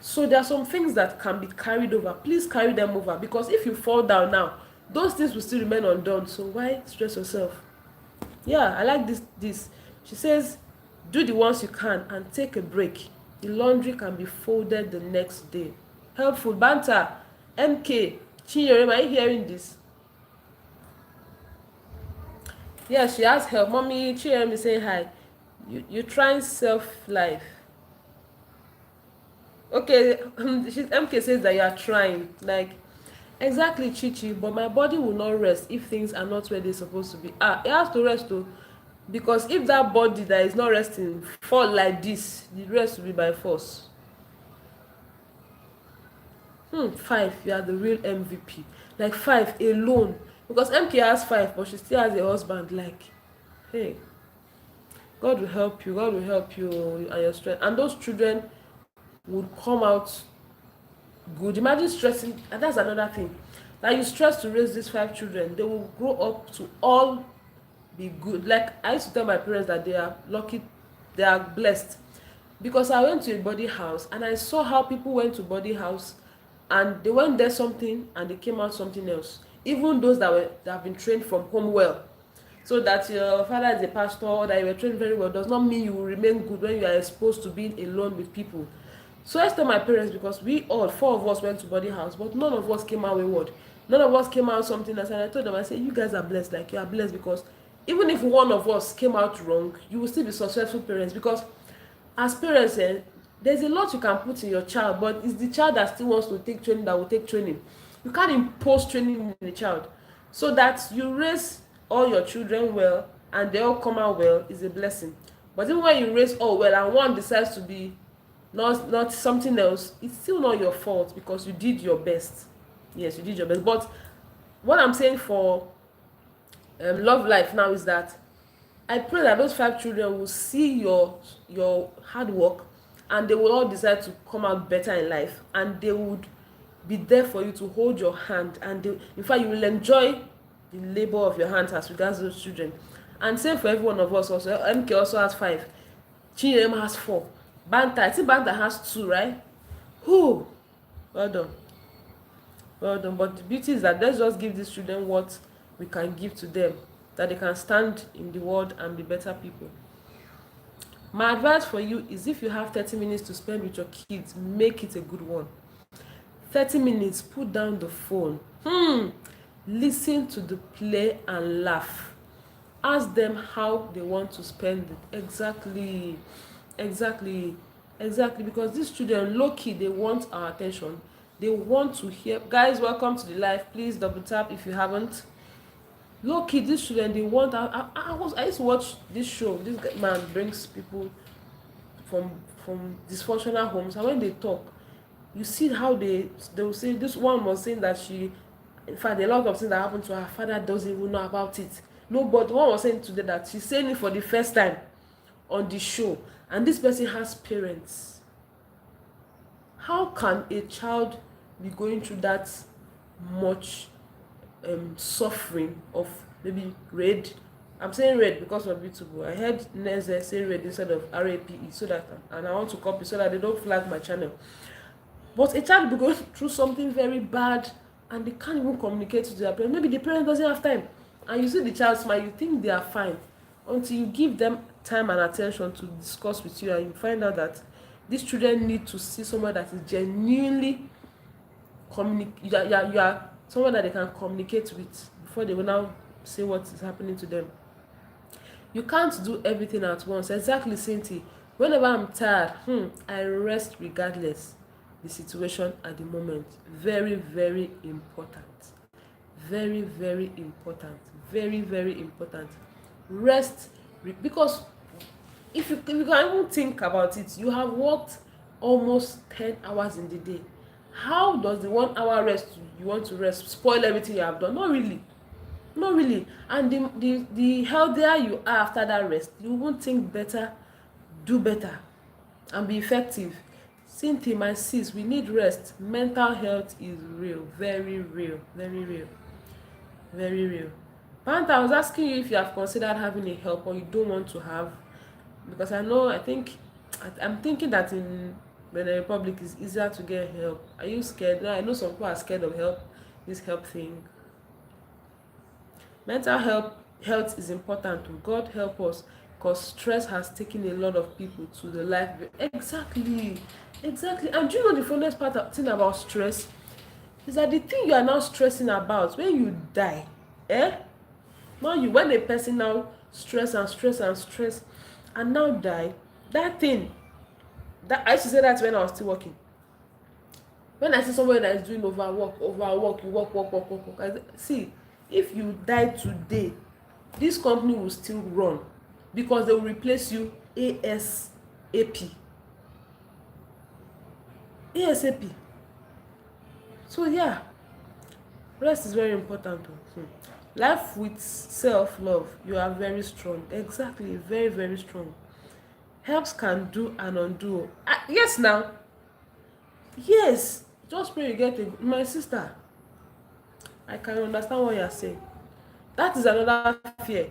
So there are some things that can be carried over. Please carry them over, because if you fall down now, those things will still remain undone. So why stress yourself? Yeah, I like this. She says, do the ones you can and take a break. The laundry can be folded the next day. Helpful. Banter. MK. Chinyere, are you hearing this? Yeah, she has help. Mommy Chiem is saying hi. You trying self-life. Okay, MK says that you are trying. Like, exactly, Chichi, but my body will not rest if things are not where they're supposed to be. It has to rest too. Because if that body that is not resting fall like this, the rest will be by force. 5, you are the real MVP. Like 5 alone. Because MK has 5, but she still has a husband. Like, hey, God will help you. God will help you and your strength. And those children would come out good. Imagine stressing, and that's another thing. Like you stress to raise these 5 children, they will grow up to all be good. Like I used to tell my parents that they are lucky, they are blessed. Because I went to a body house and I saw how people went to body house and they went there something and they came out something else. Even those that have been trained from home well. So that your father is a pastor or that you were trained very well does not mean you will remain good when you are exposed to being alone with people. So I tell my parents because we all 4 of us went to body house, but none of us came out wayward. None of us came out something else. And I told them, I said, you guys are blessed. Like you are blessed because even if one of us came out wrong, you will still be successful parents. Because as parents, there's a lot you can put in your child, but it's the child that still wants to take training that will take training. You can't impose training in the child. So that you raise all your children well and they all come out well is a blessing. But even when you raise all well and one decides to be not something else, it's still not your fault because you did your best. Yes, you did your best. But what I'm saying for love life now is that I pray that those 5 children will see your hard work and they will all decide to come out better in life and they would be there for you to hold your hand and in fact you will enjoy the labor of your hands as regards those children. And same for every one of us also. MK also has 5. Chinyem has 4. Banta, I think Banta has 2, right? Who? Well done. Well done. But the beauty is that let's just give these children what we can give to them, that they can stand in the world and be better people. My advice for you is if you have 30 minutes to spend with your kids, make it a good one. 30 minutes, put down the phone. Listen to the play and laugh. Ask them how they want to spend it. Exactly. Because these children, low-key, they want our attention. They want to hear. Guys, welcome to the live. Please double tap if you haven't. Low-key, these children, they want. I used to watch this show. This man brings people from dysfunctional homes, and when they talk, you see how they will say. This one was saying that she, in fact, a lot of things that happened to her father doesn't even know about it. No, but one was saying today that she's saying it for the first time on the show, and this person has parents. How can a child be going through that much suffering of maybe red? I'm saying red because of YouTube. I heard Neze say red instead of RAPE, so that, and I want to copy so that they don't flag my channel. But a child will be going through something very bad and they can't even communicate to their parents. Maybe the parent doesn't have time. And you see the child smile, you think they are fine. Until you give them time and attention to discuss with you and you find out that these children need to see someone that is genuinely you are someone that they can communicate with before they will now say what is happening to them. You can't do everything at once. Exactly, Cynthia. Whenever I'm tired, I rest regardless the situation at the moment. Very, very important. Very, very important. Very, very important. Rest, because if you can even think about it, you have worked almost 10 hours in the day. How does the 1 hour rest you want to rest spoil everything you have done? Not really. And the healthier you are after that rest, you won't think better, do better, and be effective. Cynthia, my sis, we need rest. Mental health is real, very real, very real, very real. Panta, I was asking you if you have considered having a help or you don't want to have, because I'm thinking that in Benin Republic it's easier to get help. Are you scared? No, I know some people are scared of help, this help thing. Mental health is important. God help us, because stress has taken a lot of people to the life. Exactly. And do you know the funniest thing about stress is that the thing you are now stressing about, when you die, Not you. When a person now stress and stress and stress and now die, that thing, that I used to say that when I was still working. When I see somebody that is doing overwork, you work. See, if you die today, this company will still run because they will replace you ASAP. ASAP. So yeah, rest is very important. Life with self-love, you are very strong. Exactly, very, very strong. Helps can do and undo. Yes, now. Yes. Just pray you get a my sister. I can understand what you're saying. That is another fear.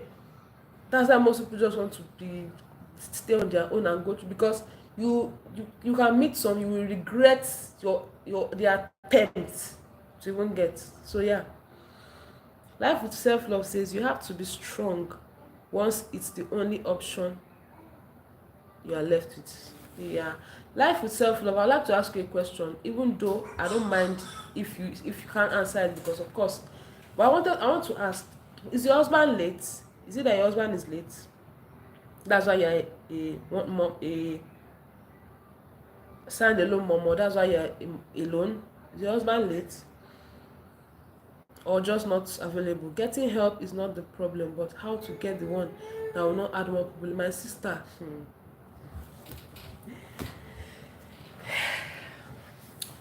That's why most people just want to be stay on their own and go to, because you can meet some, you will regret your the attempt to even get. So yeah, life with self-love says you have to be strong once it's the only option you are left with. Yeah, life with self-love. I'd like to ask you a question, even though I don't mind if you can't answer it, because of course, but I want to ask, is your husband late? Is it that your husband is late, that's why you're a stand alone mom, or that's why you're alone? Is your husband late or just not available? Getting help is not the problem, but how to get the one that will not add more problem. My sister,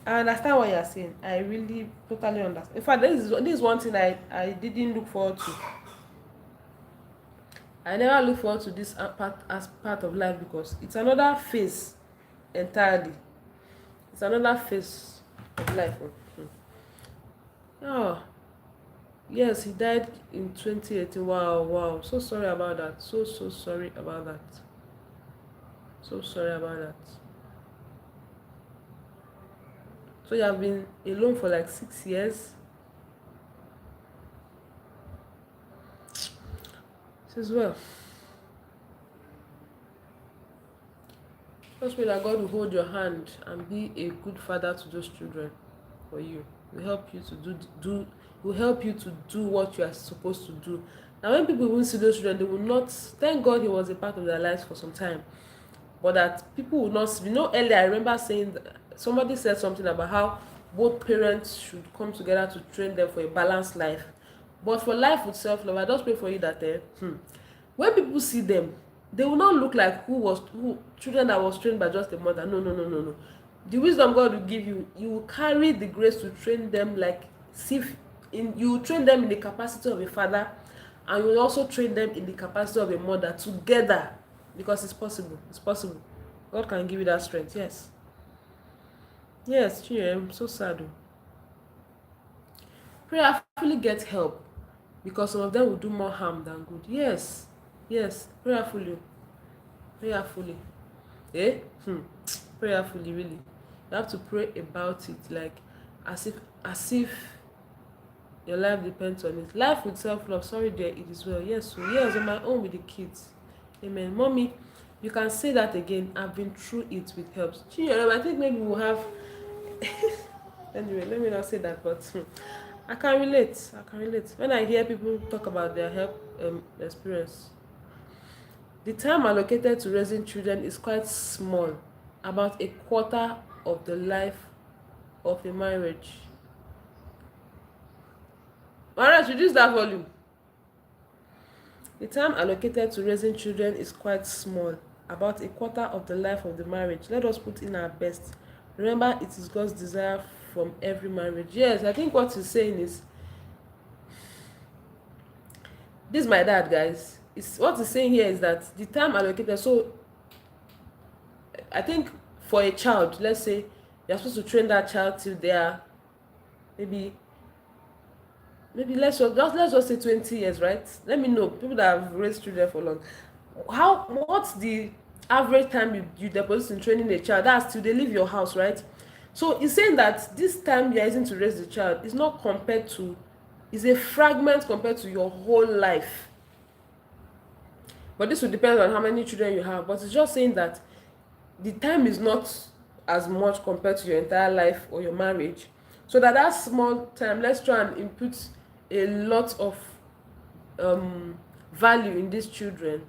I understand what you're saying. I really totally understand. In fact, this is one thing I didn't look forward to. I never look forward to this part of life, because it's another phase entirely. It's another phase of life. Oh, yes, he died in 2018. Wow, wow. So sorry about that. So sorry about that. So sorry about that. So you have been alone for like 6 years. As well. Just pray that God will hold your hand and be a good father to those children for you. Will help you to will help you to do what you are supposed to do. Now when people even see those children, they will not thank God he was a part of their lives for some time. But that people will not, earlier I remember saying that somebody said something about how both parents should come together to train them for a balanced life. But for life with self-love, I just pray for you that when people see them, they will not look like who children that was trained by just a mother. No. The wisdom God will give you, you will carry the grace to train them, like you will train them in the capacity of a father, and you will also train them in the capacity of a mother together, because it's possible. It's possible. God can give you that strength. Yes. Yes, I'm so sad. Prayerfully get help, because some of them will do more harm than good. Yes. Yes. Prayerfully. Prayerfully. Eh? Prayerfully, really. You have to pray about it, like as if your life depends on it. Life with self-love. Sorry, dear, it is well. Yes, so yes, on my own with the kids. Amen. Mommy, you can say that again. I've been through it with help. I think maybe we'll have anyway, let me not say that, but I can relate. When I hear people talk about their help experience. The time allocated to raising children is quite small, about a quarter of the life of a marriage. Alright, reduce that volume. The time allocated to raising children is quite small, about a quarter of the life of the marriage. Let us put in our best. Remember, it is God's desire from every marriage. Yes, I think what he's saying is, this is my dad, guys. What he's saying here is that the time allocated, so I think for a child, let's say you're supposed to train that child till they are maybe let's just say 20 years, right? Let me know, people that have raised children for long, what's the average time you deposit in training a child? That's till they leave your house, right? So he's saying that this time you're using to raise the child is not compared to, is a fragment compared to your whole life. But this will depend on how many children you have. But it's just saying that the time is not as much compared to your entire life or your marriage. So that small time, let's try and input a lot of value in these children,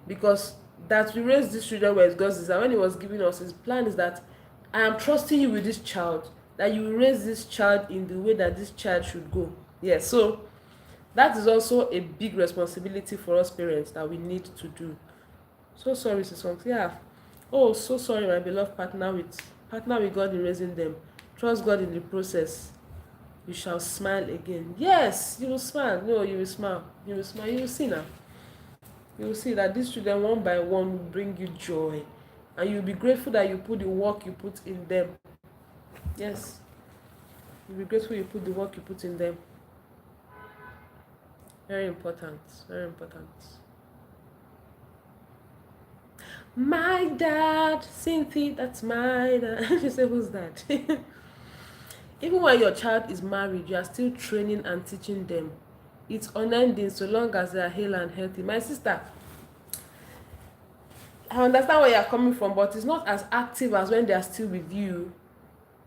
because that we raise these children where God's desire. When he was giving us, his plan is that I am trusting you with this child, that you will raise this child in the way that this child should go. Yes, so that is also a big responsibility for us parents that we need to do. So sorry, Sisongs. Yeah. Oh, so sorry, my beloved partner with God in raising them. Trust God in the process. You shall smile again. Yes, you will smile. No, you will smile. You will smile. You will see now. You will see that these children, one by one, will bring you joy. And you'll be grateful that you put the work you put in them. Yes. You'll be grateful you put the work you put in them. Very important. Very important. My dad, Cynthia, that's my dad. She said, who's that? Even when your child is married, you are still training and teaching them. It's unending so long as they are hale and healthy. My sister, I understand where you are coming from, but it's not as active as when they are still with you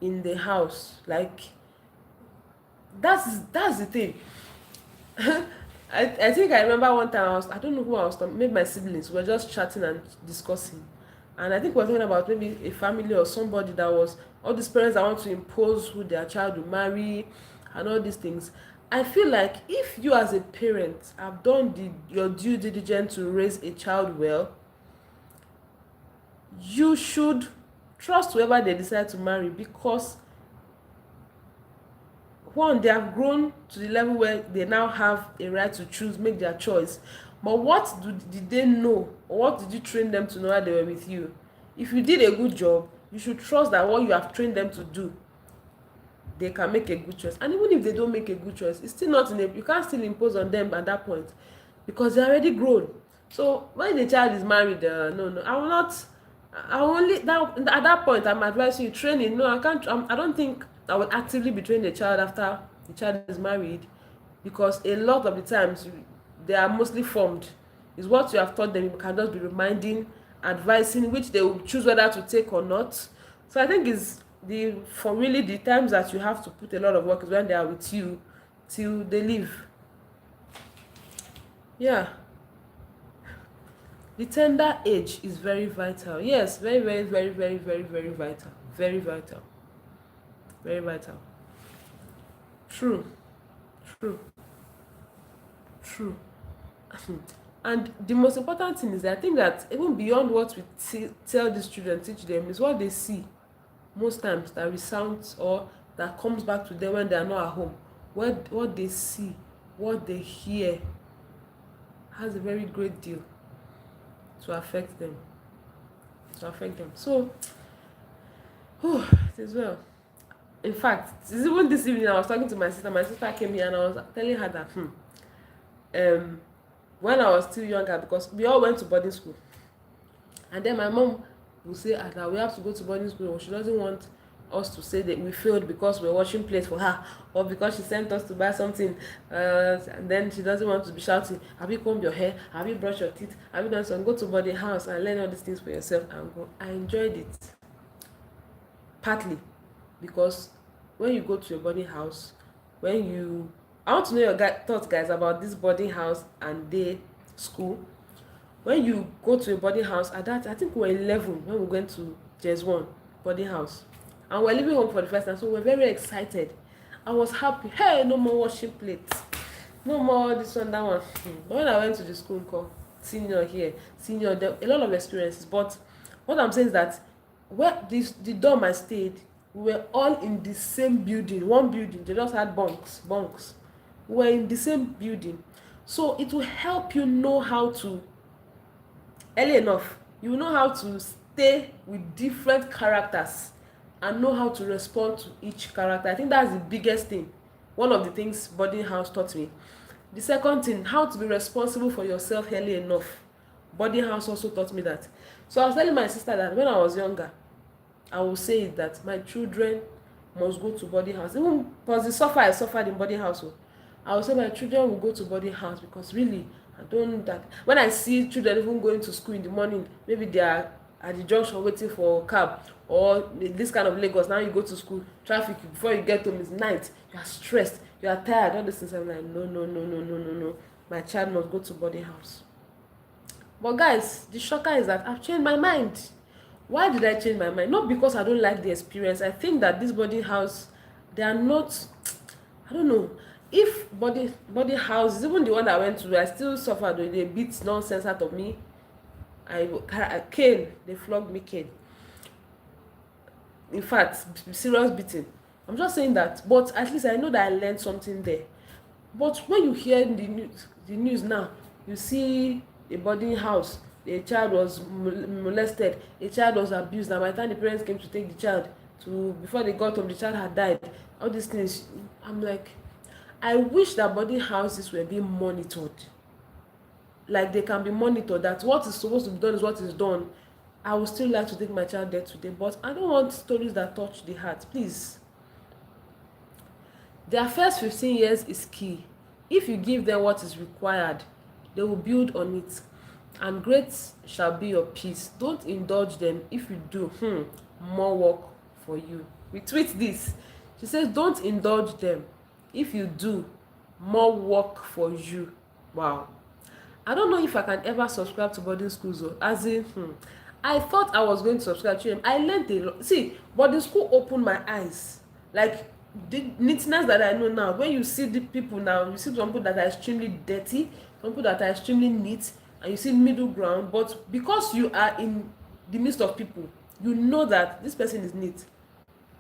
in the house. Like, that's the thing. I think I remember one time I don't know who I was talking, maybe my siblings were just chatting and discussing, and I think we were talking about maybe a family or somebody that was all these parents that want to impose who their child will marry and all these things. I feel like if you as a parent have done your due diligence to raise a child well, you should trust whoever they decide to marry, because one, they have grown to the level where they now have a right to choose, make their choice. But what did they know, or what did you train them to know while they were with you? If you did a good job, you should trust that what you have trained them to do, they can make a good choice. And even if they don't make a good choice, it's still not you can't still impose on them at that point, because they're already grown. So when the child is married, no, I will not. I only that at that point I'm advising you training. No, I can't. I don't think I will actively be training the child after the child is married, because a lot of the times they are mostly formed. Is what you have taught them. You can just be reminding, advising, which they will choose whether to take or not. So I think is for really the times that you have to put a lot of work is when they are with you till they leave. Yeah. The tender age is very vital. Yes, very, very, very, very, very, very vital. Very vital. Very vital. True. True. True. And the most important thing is that I think that even beyond what we tell these children, teach them, is what they see most times that resounds or that comes back to them when they are not at home. What they see, what they hear has a very great deal to affect them. So, it is well. In fact, even this evening I was talking to my sister. My sister came here and I was telling her that when I was still younger, because we all went to boarding school, and then my mom will say that we have to go to boarding school. She doesn't want us to say that we failed because we're washing plates for her, or because she sent us to buy something, and then she doesn't want to be shouting, have you combed your hair, have you brushed your teeth, have you done something? Go to boarding house and learn all these things for yourself and go. I enjoyed it, partly because when you go to a boarding house, I want to know your thoughts, guys, about this boarding house and day school. When you go to a boarding house, at that I think we were 11 when we went to JS1 boarding house, and we're leaving home for the first time, so we're very excited. I was happy. Hey, no more washing plates, no more this one, that one. But when I went to the school called senior here, senior there, a lot of experiences. But what I'm saying is that where the dorm I stayed, we were all in the same building, one building. They just had bunks. We were in the same building, so it will help you know how to early enough. You know how to stay with different characters and know how to respond to each character. I think that's the biggest thing. One of the things boarding house taught me. The second thing, how to be responsible for yourself early enough. Boarding house also taught me that. So I was telling my sister that when I was younger, I would say that my children must go to boarding house. Even because the suffer I suffered in boarding house, I would say my children will go to boarding house, because really I don't that when I see children even going to school in the morning, maybe they are at the junction waiting for a cab, or this kind of Lagos, now you go to school, traffic, before you get home is night, you are stressed, you are tired, all these things. I'm like, no, my child must go to boarding house. But guys, the shocker is that I've changed my mind. Why did I change my mind? Not because I don't like the experience. I think that this boarding house, they are not, I don't know. If boarding house, even the one I went to, I still suffered. They beat nonsense out of me. I cane, they flogged me cane. In fact, serious beating. I'm just saying that, but at least I know that I learned something there. But when you hear the news now, you see a boarding house, a child was molested, a child was abused, and by the time the parents came to take the child, to before they got home, the child had died. All these things, I'm like, I wish that boarding houses were being monitored. Like they can be monitored, that what is supposed to be done is what is done. I would still like to take my child there today, but I don't want stories that touch the heart, please. Their first 15 years is key. If you give them what is required, they will build on it, and great shall be your peace. Don't indulge them. If you do, more work for you. Retweet this. She says, don't indulge them. If you do, more work for you. Wow. I don't know if I can ever subscribe to boarding schools, though. As in, I thought I was going to subscribe to them. I learned a lot. See, boarding school opened my eyes. Like, the neatness that I know now, when you see the people now, you see some people that are extremely dirty, some people that are extremely neat, and you see middle ground. But because you are in the midst of people, you know that this person is neat.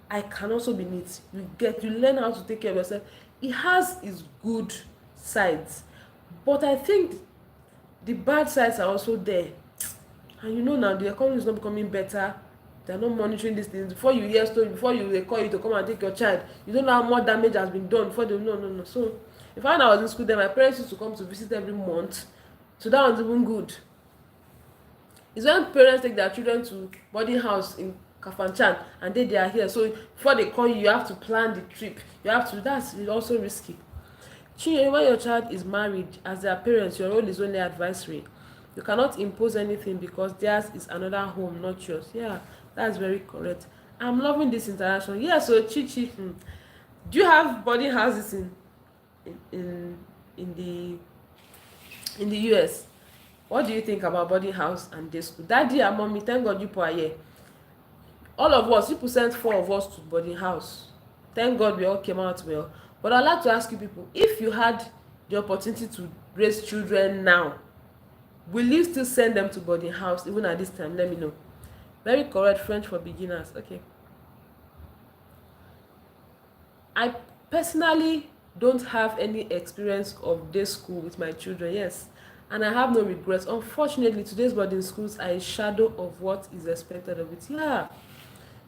I can also be neat. You learn how to take care of yourself. It has its good sides, but I think the bad sides are also there. And you know now the economy is not becoming better. They are not monitoring these things. Before you hear story, before they call you to come and take your child, you don't know how much damage has been done before they no. So if I was in school, then my parents used to come to visit every month. So that was even good. It's when parents take their children to boarding house in Kafanchan and they are here. So before they call you, you have to plan the trip. That's also risky. Chinye, when your child is married, as their parents, your role is only advisory. You cannot impose anything because theirs is another home, not yours. Yeah, that's very correct. I'm loving this interaction. Yeah, so Chichi, do you have boarding houses in the US? What do you think about boarding house and day school? Daddy and mommy, thank God you are here. All of us, people sent 4 of us to boarding house. Thank God we all came out well. But I'd like to ask you people, if you had the opportunity to raise children now, will you still send them to boarding house even at this time? Let me know. Very correct, French for beginners. Okay. I personally don't have any experience of day school with my children, yes, and I have no regrets. Unfortunately, today's boarding schools are a shadow of what is expected of it. Yeah.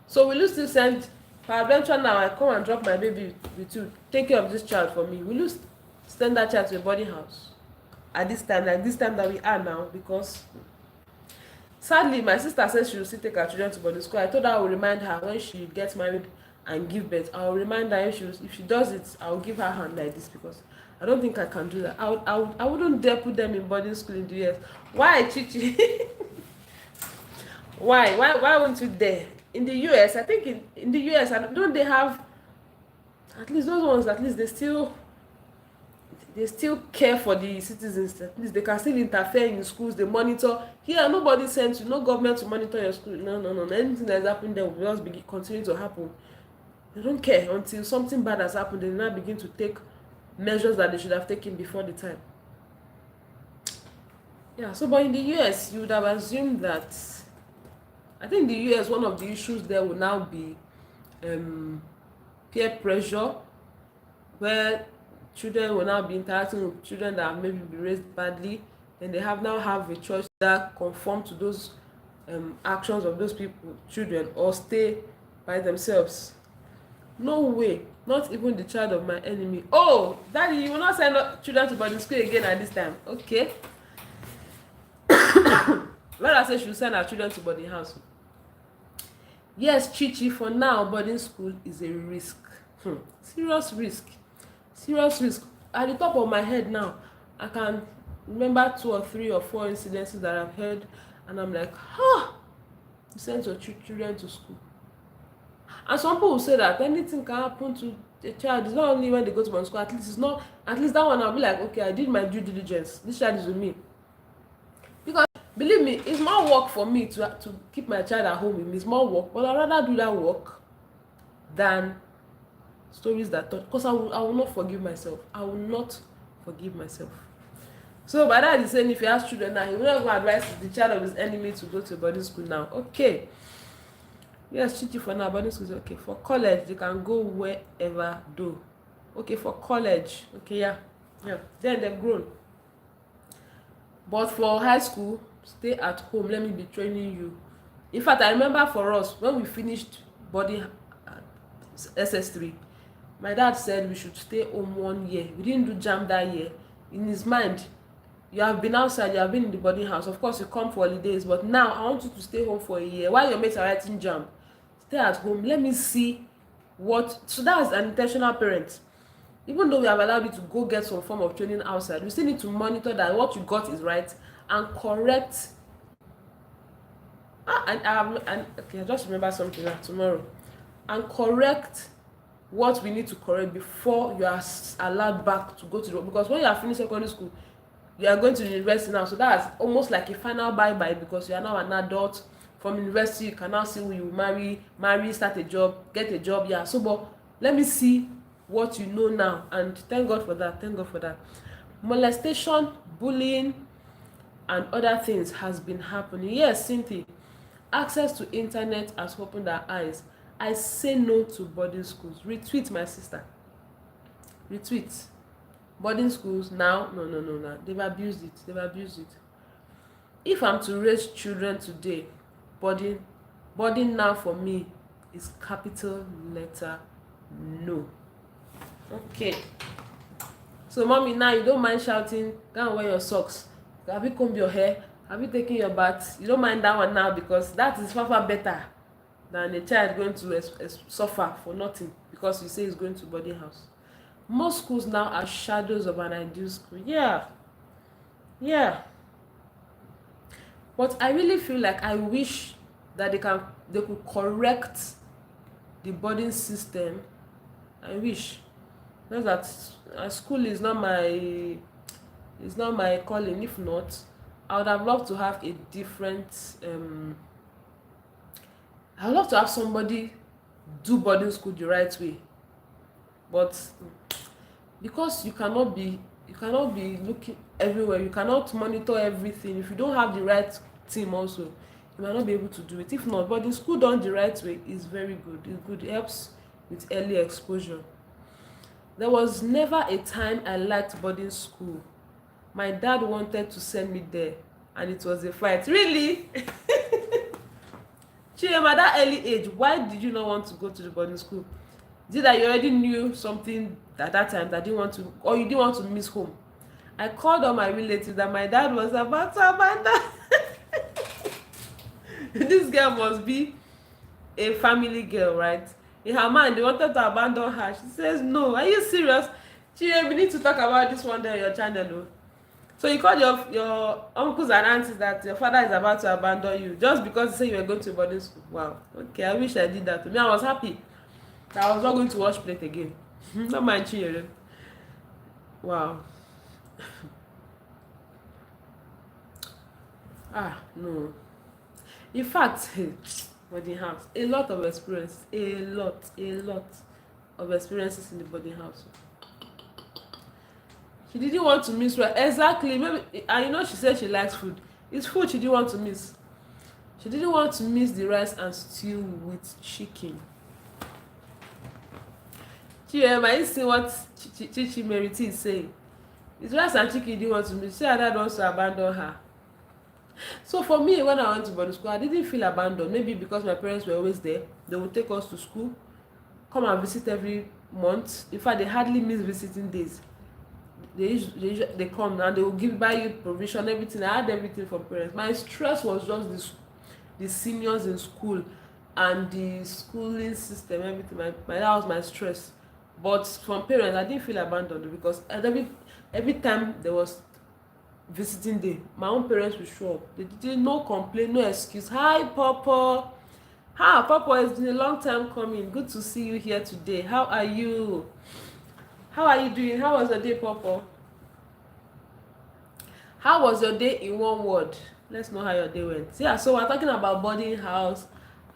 So will you still send, peradventure now I come and drop my baby with you, take care of this child for me, will you send that child to a boarding house at this time, like this time that we are now? Because sadly my sister says she will still take her children to boarding school. I told her I will remind her when she gets married and give birth. I will remind her if she does it, I will give her hand like this, because I don't think I can do that. I wouldn't dare put them in boarding school in the US. Why, Chichi? Why won't you dare? In the US, I think in the US, don't they have, at least those ones, at least they still care for the citizens. At least they can still interfere in schools. They monitor. Here, nobody sends you, no government to monitor your school. No. Anything that's happening there will just continue to happen. They don't care until something bad has happened. They now begin to take measures that they should have taken before the time. Yeah, so but in the US, you would have assumed that, I think the US, one of the issues there will now be peer pressure, where children will now be interacting with children that have maybe been raised badly, and they now have a choice that conform to those actions of those children, or stay by themselves. No way, not even the child of my enemy. Oh, Daddy, you will not send children to boarding school again at this time? Okay. Well, I said she will send her children to boarding house. Yes, Chichi, for now, boarding school is a risk. Serious risk. At the top of my head now, I can remember 2 or 3 or 4 incidences that I've heard, and I'm like, you send your children to school. And some people will say that anything can happen to a child. It's not only when they go to boarding school. At least it's not. At least that one I'll be like, okay, I did my due diligence. This child is with me. Because believe me, it's more work for me to keep my child at home with me. It's more work, but I'd rather do that work than stories that touch. Because I will not forgive myself. I will not forgive myself. So by that he's saying if he has children now, he will not go advise the child of his enemy to go to a boarding school now. Okay. Yes, Chichi for now, boarding school is okay. For college, they can go wherever though. Okay, for college. Okay, yeah. Yeah. Then they've grown. But for high school, stay at home. Let me be training you. In fact, I remember for us, when we finished boarding SS3, my dad said we should stay home 1 year. We didn't do jam that year. In his mind, you have been outside, you have been in the boarding house. Of course, you come for holidays, but now I want you to stay home for a year. While your mates are writing jam, stay at home. Let me see what. So that's an intentional parent. Even though we have allowed you to go get some form of training outside, we still need to monitor that what you got is right and correct. And okay, I just remember something like tomorrow. And correct what we need to correct before you are allowed back to go to the, because when you are finished secondary school, you are going to the university now, so that's almost like a final bye-bye, because you are now an adult. From university you can now see who you marry, start a job, get a job. Yeah, so but let me see what you know now, and thank God for that. Molestation, bullying and other things has been happening. Yes, Cynthia, access to internet has opened our eyes. I say no to boarding schools. Retweet, my sister, retweet. Boarding schools now, no, they've abused it. If I'm to raise children today, boarding now for me is capital letter no. Okay, so mommy, now you don't mind shouting, go and wear your socks, have you combed your hair, have you taken your bath? You don't mind that one now, because that is far better than a child going to suffer for nothing because you say he's going to boarding house. Most schools now are shadows of an ideal school. Yeah. But I really feel like I wish that they could correct the boarding system. I wish. Not that school is not my calling. If not, I would have loved to have a different I would love to have somebody do boarding school the right way. But because you cannot be looking everywhere, you cannot monitor everything. If you don't have the right team also, you might not be able to do it. If not, but the school done the right way is very good. It's good. It helps with early exposure. There was never a time I liked boarding school. My dad wanted to send me there and it was a fight. Really? Chidema, at that early age, why did you not want to go to the boarding school? Is it that you already knew something at that time that didn't want to, or you didn't want to miss home? I called all my relatives that my dad was about to abandon. This girl must be a family girl, right? In her mind, they wanted to abandon her. She says, no, are you serious? Chidema, we need to talk about this one day on your channel. So you called your uncles and aunties that your father is about to abandon you just because he said you were going to boarding school. Wow. Okay, I wish I did that. To me, I was happy that I was not going to wash plate again. Not my children. Wow. No. In fact, boarding house, a lot of experience, a lot of experiences in the boarding house. She didn't want to miss rice. Exactly. Maybe, and you know, she said she likes food. It's food she didn't want to miss. She didn't want to miss the rice and stew with chicken. I you see what Chichi Meriti is saying? It's rice and chicken you didn't want to miss. She had dad wants to abandon her. So for me, when I went to boarding school, I didn't feel abandoned. Maybe because my parents were always there. They would take us to school, come and visit every month. In fact, they hardly miss visiting days. They come and they will buy you provision, everything. I had everything from parents. My stress was just the seniors in school and the schooling system, everything. That was my stress. But from parents, I didn't feel abandoned because every time there was visiting day, my own parents would show up. They did no complaint, no excuse. Hi, Papa. How, Papa? It's been a long time coming. Good to see you here today. How are you? How are you doing? How was your day, Papa? How was your day in one word? Let's know how your day went. Yeah, so we're talking about boarding house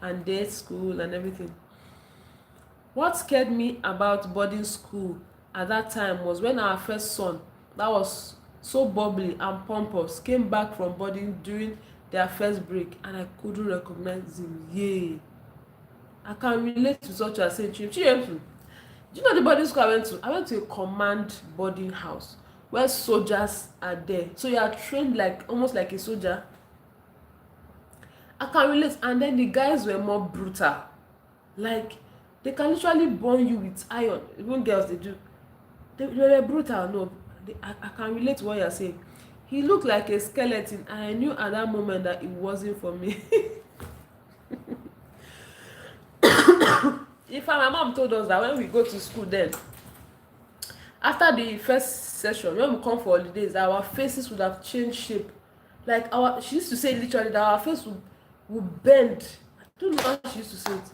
and day school and everything. What scared me about boarding school at that time was when our first son, that was so bubbly and pompous, came back from boarding during their first break and I couldn't recognize him. Yay! I can relate to such a saying, Chimp. Do you know the boarding school I went to? I went to a command boarding house where soldiers are there. So you are trained like almost like a soldier. I can relate. And then the guys were more brutal. Like they can literally burn you with iron. Even girls they do. They were brutal. No, I can relate to what you're saying. He looked like a skeleton, and I knew at that moment that it wasn't for me. In fact, my mom told us that when we go to school then, after the first session, when we come for holidays, our faces would have changed shape. Like she used to say literally that our face would bend. I don't know how she used to say it.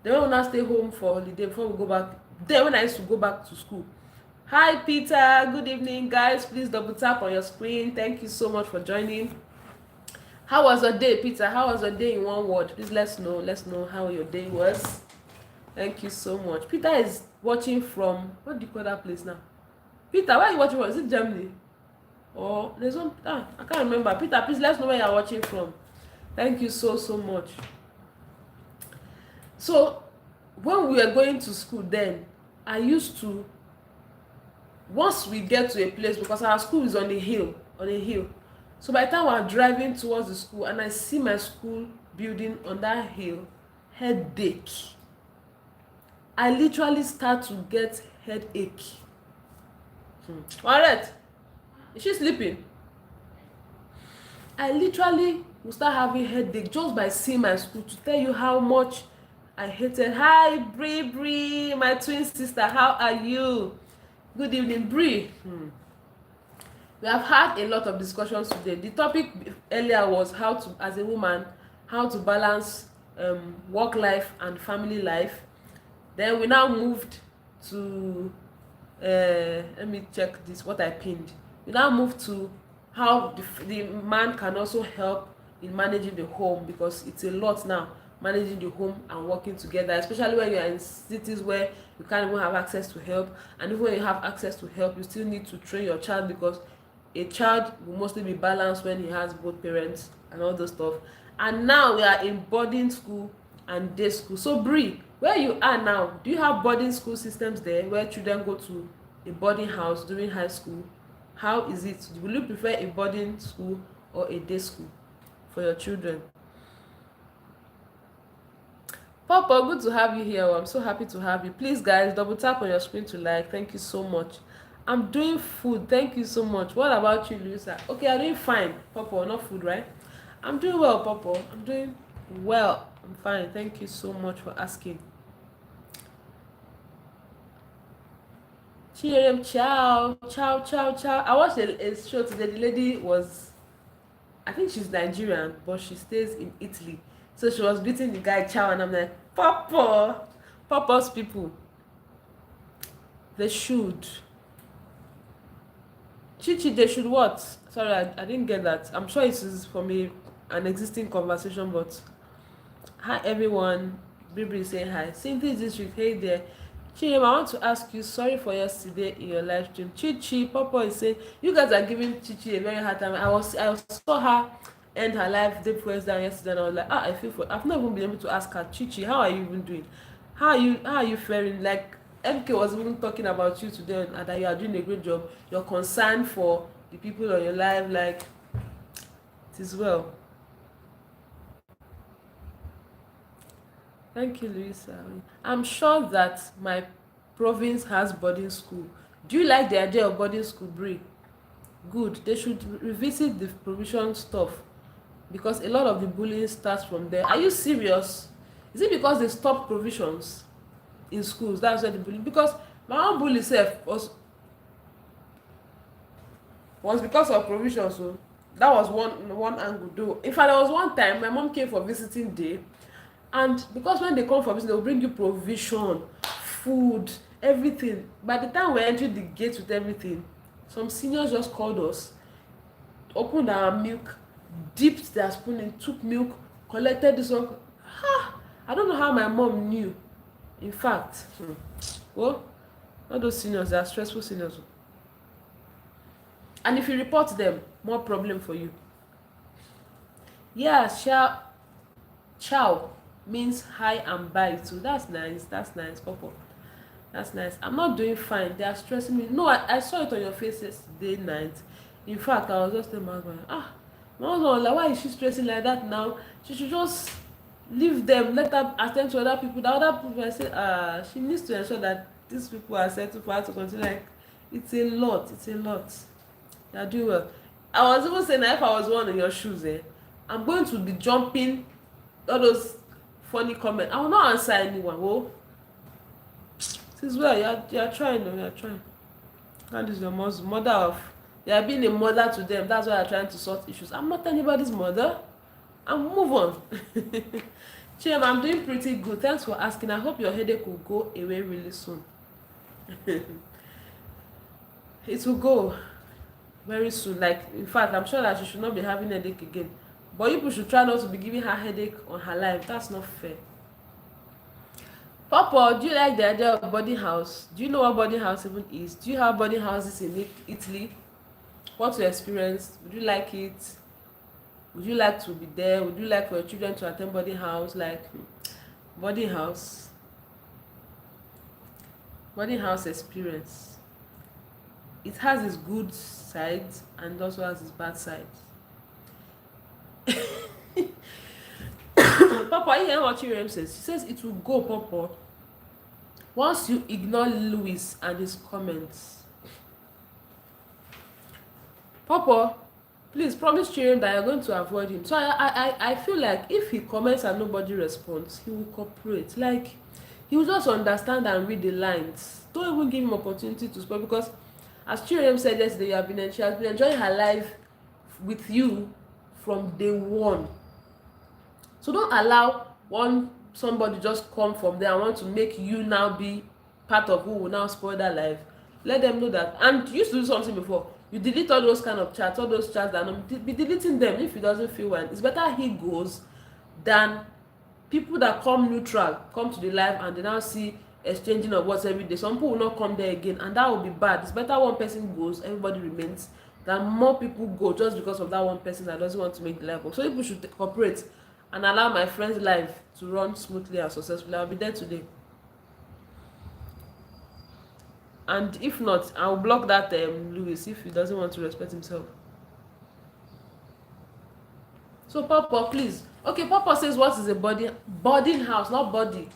Then when we now stay home for holiday before we go back, then when I used to go back to school. Hi Peter, good evening guys. Please double tap on your screen. Thank you so much for joining. How was your day, Peter? How was your day in one word? Please let's know how your day was. Thank you so much. Peter is watching from, what do you call that place now? Peter, where are you watching from? Is it Germany? Or there's one, I can't remember. Peter, please let's know where you're watching from. Thank you so much. So when we were going to school then, I used to, once we get to a place, because our school is on a hill, so by the time we're driving towards the school and I see my school building on that hill, headache. I literally start to get headache. Alright, is she sleeping? I literally will start having headache just by seeing my school, to tell you how much I hated. Hi Bree, my twin sister, how are you? Good evening, Bree. We have had a lot of discussions today. The topic earlier was how to, as a woman, how to balance work life and family life. Then we now moved to let me check this, what I pinned. We now moved to how the man can also help in managing the home, because it's a lot now, managing the home and working together, especially when you're in cities where you can't even have access to help. And even when you have access to help, you still need to train your child, because a child will mostly be balanced when he has both parents and all those stuff. And now we are in boarding school and day school. So Bree, where you are now, do you have boarding school systems there where children go to a boarding house during high school? How is it? Will you prefer a boarding school or a day school for your children? Papa, good to have you here. I'm so happy to have you. Please guys, double tap on your screen to like. Thank you so much. I'm doing food. Thank you so much. What about you, Louissa? Okay, I'm doing fine. Papa, not food, right? I'm doing well, Papa. I'm doing well. I'm fine. Thank you so much for asking. Cheerim, ciao. I watched a show today. The lady was, I think she's Nigerian, but she stays in Italy. So she was beating the guy ciao, and I'm like, Papa's people, they should. Chichi, they should what? Sorry, I didn't get that. I'm sure it is for me an existing conversation, but hi everyone. Bibi is saying hi. Simply this week, hey there. Chim, I want to ask you, sorry for yesterday in your live stream. Chichi, Papa is saying, you guys are giving Chichi a very hard time. I saw her end her live day press down yesterday, and I was like, I feel for, I've not even been able to ask her, Chichi, how are you even doing? How are you faring? Like, MK was even talking about you today, and that you are doing a great job. You're concerned for the people on your live, like, it is well. Thank you, Louisa. I'm sure that my province has boarding school. Do you like the idea of boarding school, Brie? Good. They should revisit the provision stuff, because a lot of the bullying starts from there. Are you serious? Is it because they stopped provisions in schools? That's why the bullying. Because my own bully self was because of provisions. So that was one angle. Though, in fact, there was one time my mom came for visiting day. And because when they come for business, they will bring you provision, food, everything. By the time we entered the gate with everything, some seniors just called us, opened our milk, dipped their spoon in, took milk, collected this one. I don't know how my mom knew. In fact, well, all those seniors, they are stressful seniors. And if you report them, more problem for you. Yeah, chow means hi and bye too. That's nice. That's nice, Papa. That's nice. I'm not doing fine. They are stressing me. No, I saw it on your face yesterday night. In fact, I was just telling my husband, my husband was like, why is she stressing like that now? She should just leave them, let her attend to other people. The other people, I say, she needs to ensure that these people are settled for her to continue. Like, it's a lot. It's a lot. You are doing well. I was even saying that if I was one in your shoes, I'm going to be jumping all those funny comments. I will not answer anyone. Oh, it is well. You are trying. You are trying. And this is your mother of. You are being a mother to them. That's why you are trying to sort issues. I'm not anybody's mother. And move on. Chim, I'm doing pretty good. Thanks for asking. I hope your headache will go away really soon. It will go very soon. Like, in fact, I'm sure that she should not be having a headache again. But people should try not to be giving her headache on her life. That's not fair. Papa, do you like the idea of boarding house? Do you know what boarding house even is? Do you have boarding houses in Italy? What's your experience? Would you like it? Would you like to be there? Would you like for your children to attend boarding house? Like, boarding house experience. It has its good sides and also has its bad sides. Papa, you hear what Chirem says? She says it will go, Papa, once you ignore Louis and his comments. Papa, please promise Chirem that you're going to avoid him. So I feel like if he comments and nobody responds, he will cooperate. Like, he will just understand and read the lines. Don't even give him opportunity to speak, because as Chirem said yesterday, she has been enjoying her life with you from day one. So don't allow somebody just come from there and want to make you now be part of who will now spoil that life. Let them know that. And you used to do something before. You delete all those kind of chats, all those chats that be deleting them if he doesn't feel well. It's better he goes than people that come neutral, come to the live and they now see exchanging of words every day. Some people will not come there again, and that will be bad. It's better one person goes, everybody remains, than more people go just because of that one person that doesn't want to make the life work. So people should cooperate and allow my friend's life to run smoothly and successfully. I'll be there today. And if not, I'll block that Louis if he doesn't want to respect himself. So Papa, please. Okay, Papa says what is a boarding house, not body.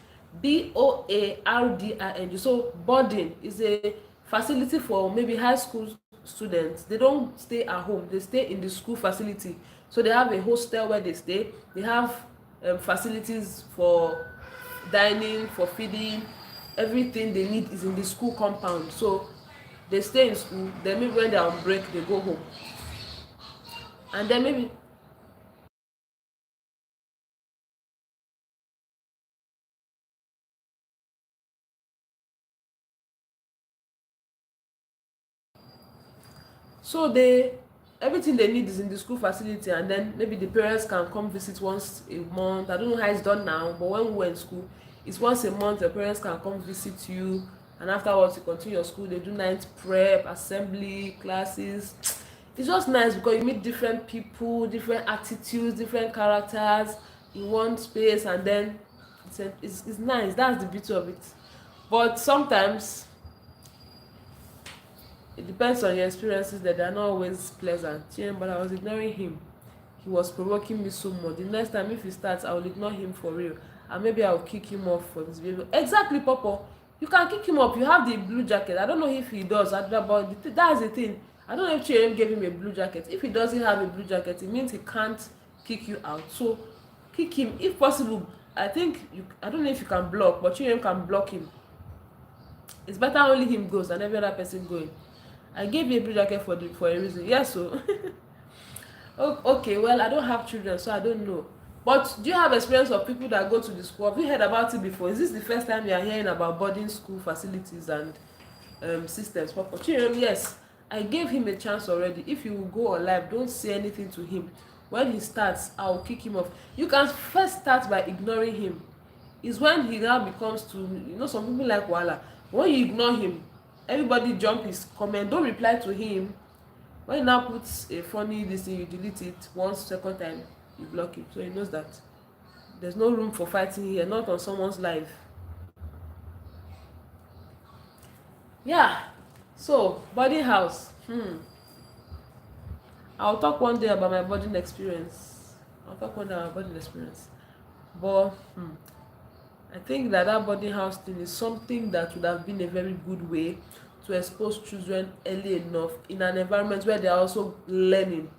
BOARDING. So boarding is a facility for maybe high school students. They don't stay at home, they stay in the school facility. So they have a hostel where they stay. They have facilities for dining, for feeding. Everything they need is in the school compound. So they stay in school, then maybe when they're on break they go home, and then maybe so everything they need is in the school facility, and then maybe the parents can come visit once a month. I don't know how it's done now, but when we were in school, it's once a month. The parents can come visit you, and afterwards you continue your school. They do night prep, assembly classes. It's just nice because you meet different people, different attitudes, different characters in one space, and then it's nice. That's the beauty of it. But sometimes it depends on your experiences that they are not always pleasant. Yeah, but I was ignoring him. He was provoking me so much. The next time if he starts, I will ignore him for real, and maybe I will kick him off for this behavior. Exactly, Papa. You can kick him up. You have the blue jacket. I don't know if he does, but that's the thing. I don't know if Chiem gave him a blue jacket. If he doesn't have a blue jacket, it means he can't kick you out. So kick him if possible. I don't know if you can block, but Chiem can block him. It's better only him goes than every other person going. I gave you a blue jacket for a reason. Yes, so okay, well, I don't have children, so I don't know. But do you have experience of people that go to the school? Have you heard about it before? Is this the first time you are hearing about boarding school facilities and systems for children? Yes, I gave him a chance already. If you will go on live, don't say anything to him. When he starts, I will kick him off. You can first start by ignoring him. It's when he now becomes to, some people like wahala. When you ignore him, everybody jump his comment. Don't reply to him. When he now puts a funny this thing, you delete it once, second time, you block it. So he knows that there's no room for fighting here, not on someone's life. Yeah. So boarding house. I'll talk one day about my boarding experience. But I think that boarding house thing is something that would have been a very good way to expose children early enough in an environment where they are also learning,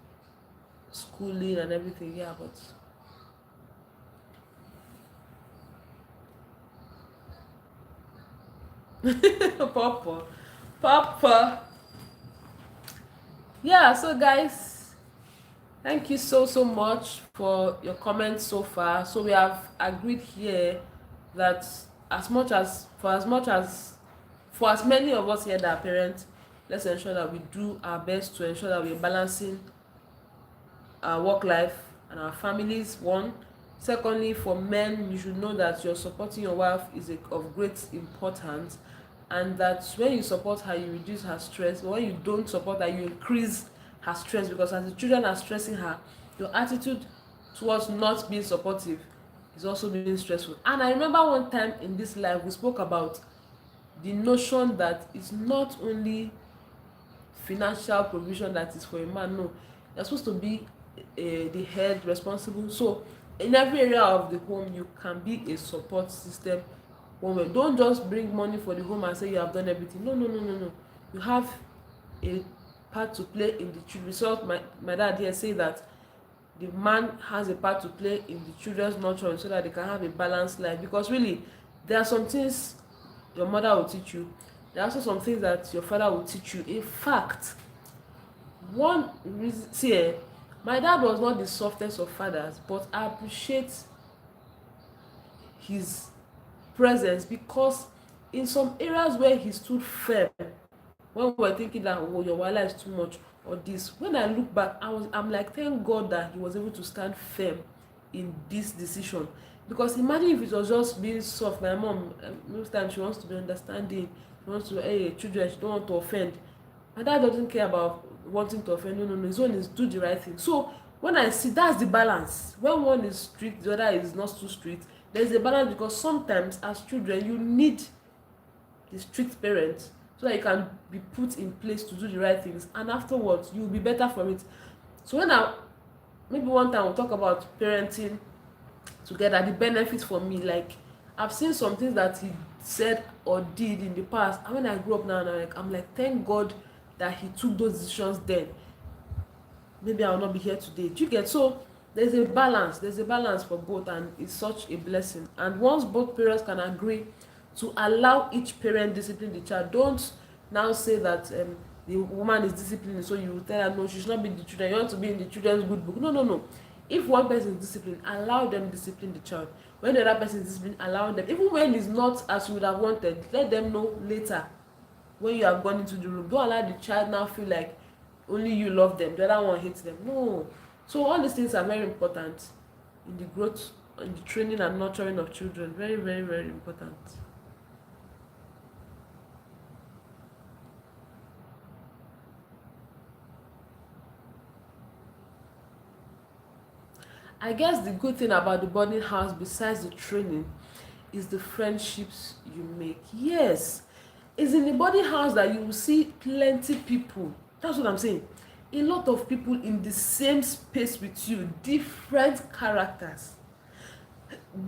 schooling and everything. Yeah, but Papa. Yeah, so guys, thank you so much for your comments so far. So we have agreed here that for as many of us here that are parents, let's ensure that we do our best to ensure that we're balancing our work life and our families. One. Secondly, for men, you should know that you're supporting your wife is of great importance, and that when you support her, you reduce her stress. But when you don't support her, you increase her stress, because as the children are stressing her, your attitude towards not being supportive is also being stressful. And I remember one time in this life we spoke about the notion that it's not only financial provision that is for a man. No, you're supposed to be the head, responsible. So in every area of the home you can be a support system. Woman, don't just bring money for the home and say you have done everything. No. You have a part to play in the children. So my dad here say that the man has a part to play in the children's nurturing so that they can have a balanced life. Because really, there are some things your mother will teach you. There are also some things that your father will teach you. In fact, one reason, see, my dad was not the softest of fathers, but I appreciate his presence, because in some areas where he stood firm, when we were thinking that, oh, your wahala is too much or this, when I look back, I'm like, thank God that he was able to stand firm in this decision. Because imagine if it was just being soft. My mom, most times she wants to be understanding, she wants to, hey, children, she don't want to offend. My dad doesn't care about wanting to offend. No, his own is do the right thing. So when I see, that's the balance. When one is strict, the other is not too strict. There's a balance, because sometimes as children you need the strict parents so that you can be put in place to do the right things, and afterwards you will be better for it. So maybe one time we'll talk about parenting together, the benefits for me. Like, I've seen some things that he said or did in the past, and when I grew up now, I'm like thank God that he took those decisions then. Maybe I will not be here today. Do you get? So there's a balance for both, and it's such a blessing. And once both parents can agree to allow each parent discipline the child, don't now say that the woman is disciplining, so you tell her no, she should not be the children, you want to be in the children's good book. No. If one person is disciplined, allow them discipline the child. When the other person is disciplined, allow them, even when it's not as you would have wanted, let them know later when you have gone into the room. Don't allow the child now feel like only you love them, the other one hates them. No. So all these things are very important in the growth, in the training and nurturing of children. Very, very, very important. I guess the good thing about the boarding house, besides the training, is the friendships you make. Yes, it's in the boarding house that you will see plenty people. That's what I'm saying. A lot of people in the same space with you, different characters,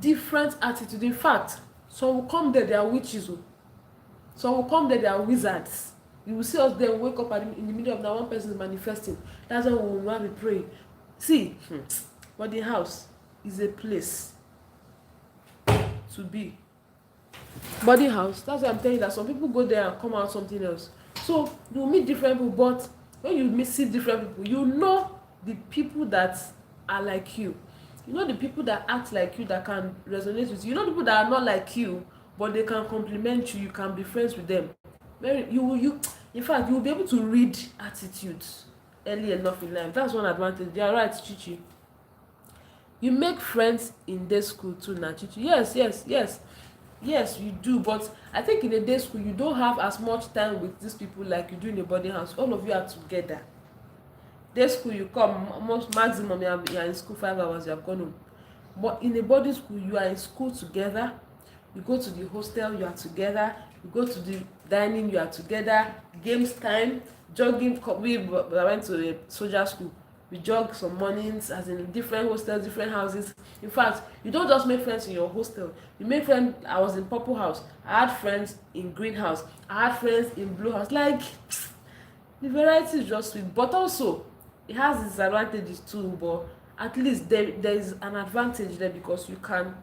different attitude. In fact, some will come there, they are witches. Some will come there, they are wizards. You will see us there, wake up in the middle of that, one person is manifesting. That's why we will be praying. See, boarding house is a place to be. Boarding house, that's why I'm telling you that some people go there and come out something else. So you meet different people, but when you see different people, you know the people that are like you. You know the people that act like you, that can resonate with you. You know the people that are not like you, but they can compliment you. You can be friends with them. Very, you in fact, you will be able to read attitudes early enough in life. That's one advantage. You are right, Chichi. You make friends in day school too now, Chichi. Yes, you do. But I think in a day school you don't have as much time with these people like you do in a boarding house. All of you are together. Day school you come most maximum you are in school 5 hours, you have gone home. But in a boarding school you are in school together. You go to the hostel, you are together. You go to the dining, you are together. Games time, jogging. We went to a soldier school. We jog some mornings, as in different hostels, different houses. In fact, you don't just make friends in your hostel. You make friends. I was in purple house. I had friends in green house. I had friends in blue house. Like, the variety is just sweet. But also it has its advantages too. But at least there is an advantage there, because you can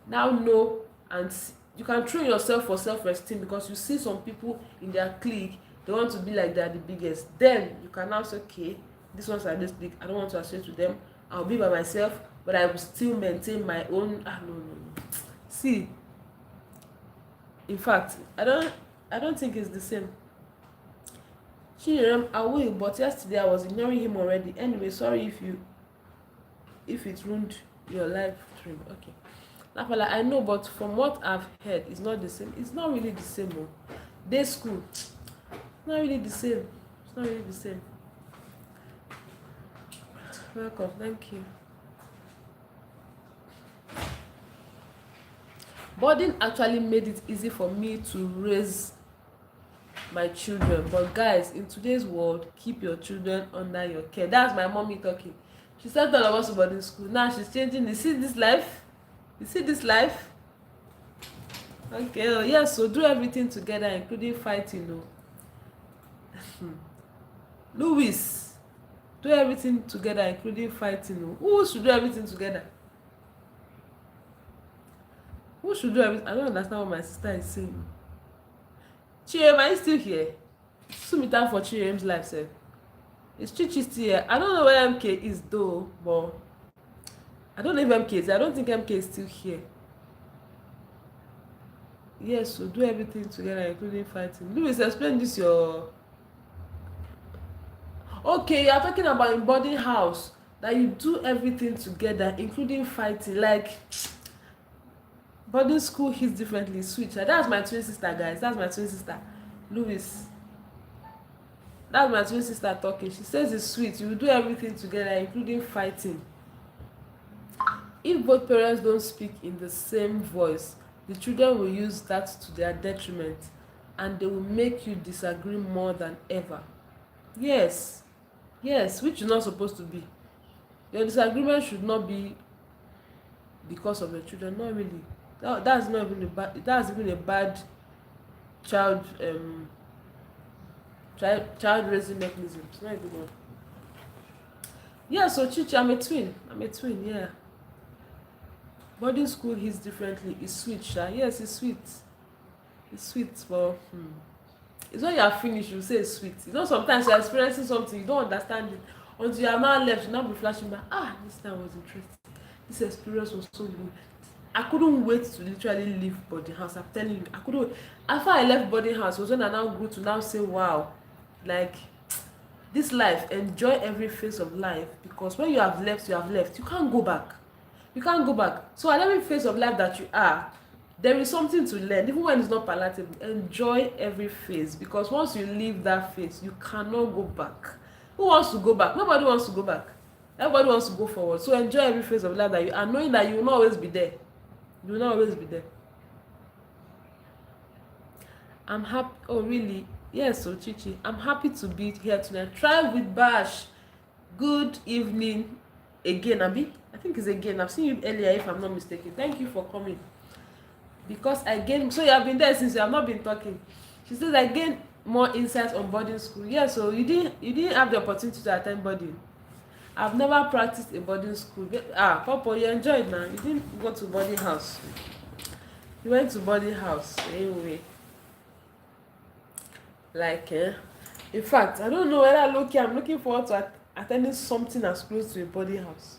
now know, and you can train yourself for self-esteem, because you see some people in their clique, they want to be like they're the biggest. Then you can now say, okay, these ones are this big, I don't want to associate with them, I'll be by myself, but I will still maintain my own. No. See, in fact, I don't think it's the same. Chirem, I will, but yesterday I was ignoring him already. Anyway, sorry if it ruined your live stream. Okay. Nafala, I know, but from what I've heard, it's not the same. It's not really the same. Oh. Day school, it's not really the same. It's not really the same. Welcome, thank you. Boarding actually made it easy for me to raise my children. But guys, in today's world, keep your children under your care. That's my mommy talking. She sent all of us to boarding school. Now she's changing. You see this life? You see this life? Okay, oh yes, so do everything together, including fighting. Oh. Louis, do everything together, including fighting. Oh. Who should do everything together? Who should do everything? I don't understand what my sister is saying. Chirem, are you still here? Sumi time for Chirem's life, sir. Is Chichi still here? I don't know where MK is though, but I don't know if MK is here. I don't think MK is still here. Yes, so do everything together, including fighting. Louis, explain this your. Okay, you are talking about in boarding house that you do everything together, including fighting. Like, boarding school hits differently. Switch. That's my twin sister, guys. That's my twin sister, Louis. That's my twin sister talking. She says it's sweet. You do everything together, including fighting. If both parents don't speak in the same voice, the children will use that to their detriment, and they will make you disagree more than ever. Yes, which is not supposed to be. Your disagreement should not be because of the children. Not really. That's not even a bad. That's even a bad child child raising mechanism. It's not a good one. Yeah, so Chichi, I'm a twin. Yeah. Boarding school hits differently. It's sweet, Sha. Yes, it's sweet. It's sweet, but it's when you are finished, you say it's sweet. You know, sometimes you're experiencing something, you don't understand it. Until you are now left, you now be flashing back. This time was interesting. This experience was so good. I couldn't wait to literally leave boarding house. I'm telling you, I couldn't wait. After I left boarding house was when I now grew to now say, wow, like, this life, enjoy every phase of life, because when you have left, you can't go back. So at every phase of life that you are, there is something to learn, even when it's not palatable. Enjoy every phase, because once you leave that phase, you cannot go back. Who wants to go back? Nobody wants to go back. Everybody wants to go forward. So enjoy every phase of life that you are, knowing that you will not always be there. I'm happy. Oh really? Yes, so Chichi, I'm happy to be here tonight. Try with Bash. Good evening again, Abi. I think it's again. I've seen you earlier, if I'm not mistaken. Thank you for coming. Because I gained, so you have been there since you have not been talking. She says I gained more insights on boarding school. Yeah, so you didn't have the opportunity to attend boarding. I've never practiced a boarding school. Papa, you enjoyed now. You didn't go to boarding house. You went to boarding house anyway. Like, in fact, I don't know whether I'm looking forward to attending something as close to a boarding house.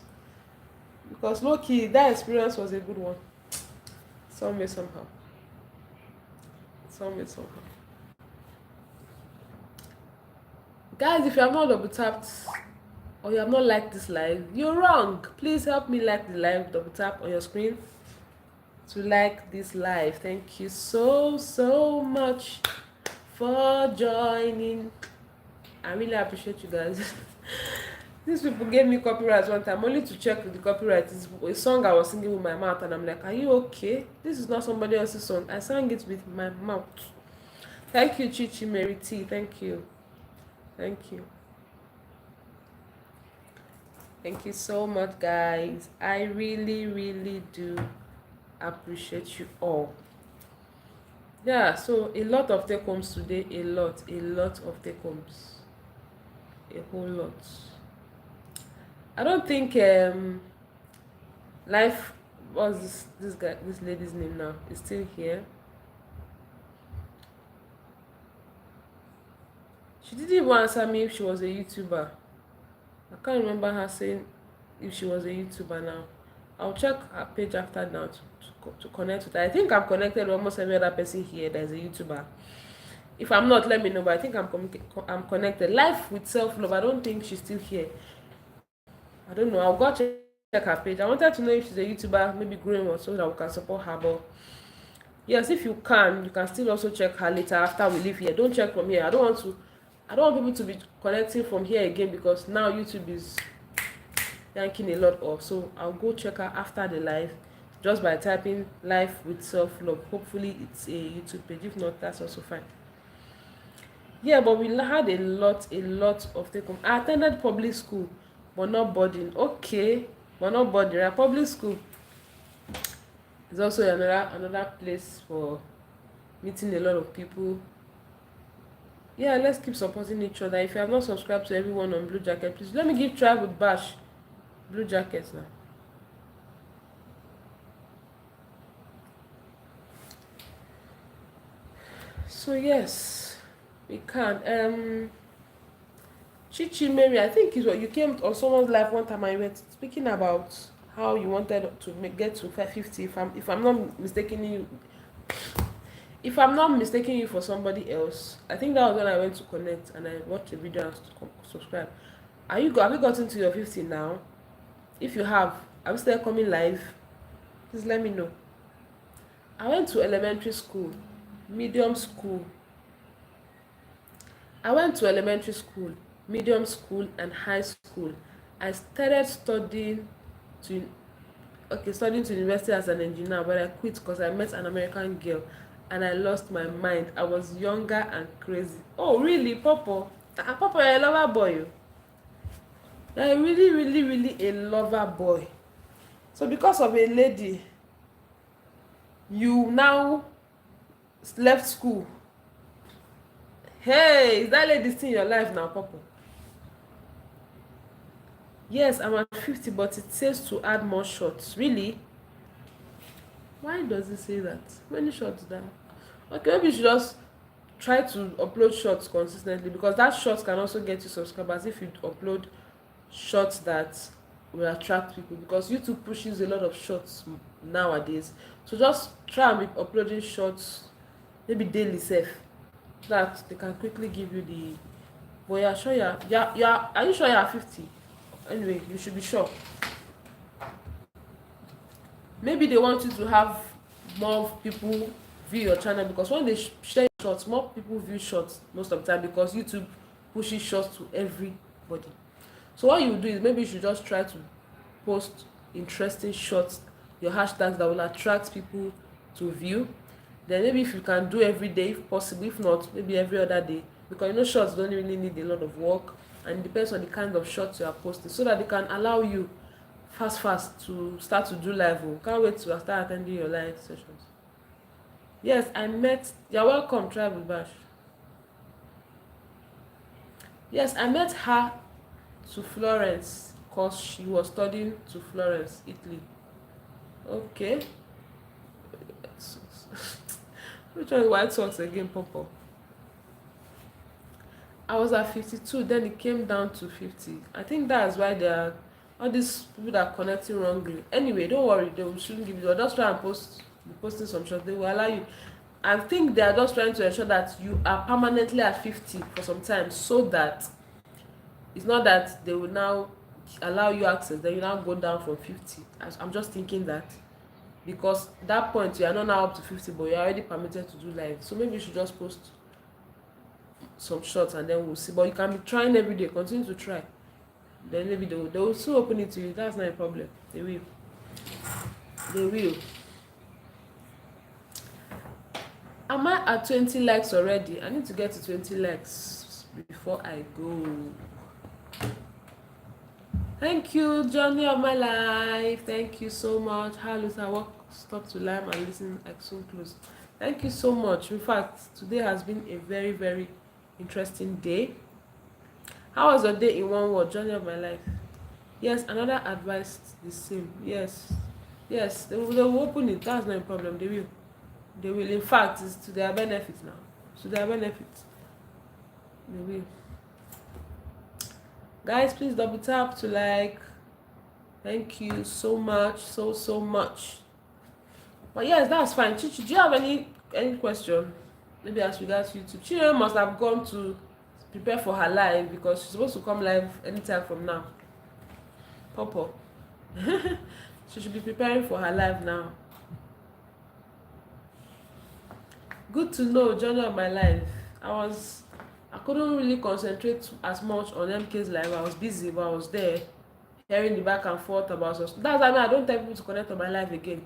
Because low key, that experience was a good one. Some way, somehow. Some way, somehow. Guys, if you have not double tapped or you have not liked this live, you're wrong. Please help me like the live. Double tap on your screen to like this live. Thank you so much for joining. I really appreciate you guys. These people gave me copyright one time only to check the copyright. It's a song I was singing with my mouth, and I'm like, are you okay? This is not somebody else's song. I sang it with my mouth. Thank you, Chichi Mary T. Thank you. Thank you. Thank you so much, guys. I really do appreciate you all. Yeah, so a lot of take homes today. A lot of take homes. A whole lot. I don't think life, what's this lady's name now, is still here. She didn't even answer me if she was a YouTuber. I can't remember her saying if she was a YouTuber now. I'll check her page after now to connect with her. I think I'm connected with almost every other person here that is a YouTuber. If I'm not, let me know, but I think I'm connected. Life with self-love, I don't think she's still here. I don't know. I'll go check her page. I wanted to know if she's a YouTuber, maybe growing or so that we can support her. But yes, if you can still also check her later after we leave here. Don't check from here. I don't want people to be connecting from here again, because now YouTube is yanking a lot off. So I'll go check her after the live just by typing life with self-love. Hopefully it's a YouTube page. If not, that's also fine. Yeah, but we had a lot of take home. I attended public school, but not boarding. Okay, but not boarding. Right? Public school is also another place for meeting a lot of people. Yeah, let's keep supporting each other. If you have not subscribed to everyone on Blue Jacket, please let me give Tribe with Bash Blue Jackets now. So yes, we can. Chichi Mary, I think is what you came on someone's live one time. I were speaking about how you wanted to get to 550. If I'm not mistaken you, for somebody else. I think that was when I went to connect and I watched the video and subscribe. Have you gotten to your 50 now? If you have you still coming live? Please let me know. I went to elementary school, medium school. I went to elementary school, medium school, and high school. I started studying to university as an engineer, but I quit because I met an American girl and I lost my mind. I was younger and crazy. Oh, really, Popo? Popo, you're a lover boy. You're really a lover boy. So because of a lady, you now left school. Hey, is that lady still in your life now, Popo? Yes, I'm at 50, but it says to add more shots. Really? Why does it say that? Many shots down. Okay, maybe you should just try to upload shots consistently, because that shots can also get you subscribers if you upload shots that will attract people, because YouTube pushes a lot of shots nowadays. So just try and be uploading shots maybe daily safe, so that they can quickly give you the. But you're sure are you sure you're 50? Anyway, you should be sure. Maybe they want you to have more people view your channel, because when they share shorts, more people view shorts most of the time, because YouTube pushes shorts to everybody. So what you do is maybe you should just try to post interesting shorts, your hashtags that will attract people to view. Then maybe if you can do every day if possible, if not maybe every other day, because shorts don't really need a lot of work, and it depends on the kind of shorts you are posting, so that they can allow you fast to start to do live. Can't wait to start attending your live sessions. Yes, I met. You're welcome, Travel Bash. Yes, I met her to Florence because she was studying to Florence, Italy. Okay. Which one is White Sox again, Papa? I was at 52, then it came down to 50. I think that's why they are All these people that are connecting wrongly. Anyway, don't worry, they shouldn't give you. They'll just try and be posting some shots. They will allow you. I think they are just trying to ensure that you are permanently at 50 for some time, so that it's not that they will now allow you access, then you now go down from 50. I'm just thinking that, because that point you are not now up to 50, but you're already permitted to do live. So maybe you should just post some shots and then we'll see. But you can be trying every day, continue to try. Then maybe they will still open it to you. That's not a problem. They will. They will. Am I at 20 likes already? I need to get to 20 likes before I go. Thank you, journey of my life. Thank you so much. How Luther walk stop to lime and listen like so close. Thank you so much. In fact, today has been a very, very interesting day. How was your day in one word? Journey of my life. Yes, another advice the same. Yes. Yes, they will open it. That's not a problem. They will. They will. In fact, it's to their benefit now. To their benefit. They will. Guys, please double tap to like. Thank you so much. So much. But yes, that's fine. Chichi, do you have any question? Maybe as regards YouTube. Chichi must have gone to prepare for her live, because she's supposed to come live anytime from now. Papa. She should be preparing for her live now. Good to know, journey of my life. I couldn't really concentrate as much on MK's live. I was busy, but I was there hearing the back and forth about stuff. That's why I don't tell people to connect on my live again.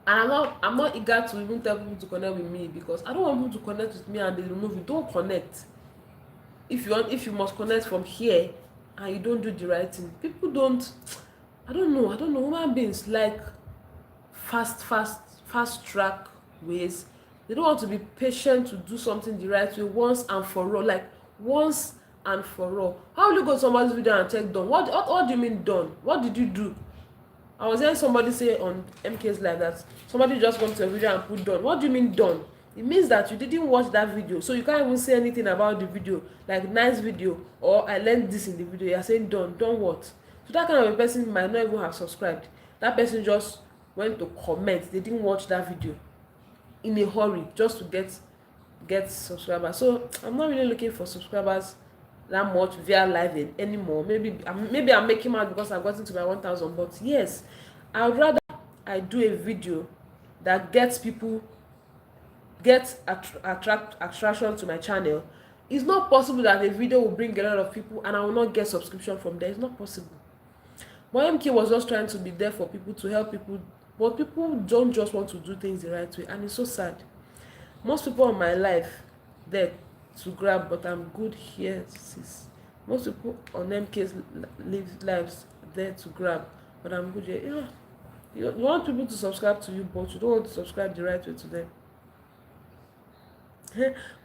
And I'm not eager to even tell people to connect with me, because I don't want people to connect with me and they remove it. Don't connect. If you must connect from here and you don't do the right thing, people don't. I don't know. Human beings like fast track ways. They don't want to be patient to do something the right way once and for all. Like once and for all. How will you go to somebody's video and check done? What do you mean done? What did you do? I was hearing somebody say on MK's live that somebody just went to a video and put done. What do you mean done? It means that you didn't watch that video, so you can't even say anything about the video, like nice video, or I learned this in the video. You're saying done what? So that kind of a person might not even have subscribed. That person just went to comment. They didn't watch that video in a hurry just to get subscribers. So I'm not really looking for subscribers that much via live anymore. Maybe I'm making out because I've gotten to my 1,000. But yes, I would rather I do a video that gets people attraction to my channel. It's not possible that a video will bring a lot of people and I will not get subscription from there. It's not possible. But MK was just trying to be there for people, to help people, but people don't just want to do things the right way, and it's so sad. Most people in my life there to grab, but I'm good here, sis. Most people on MK's lives there to grab, but I'm good here. You want people to subscribe to you, but you don't want to subscribe the right way to them.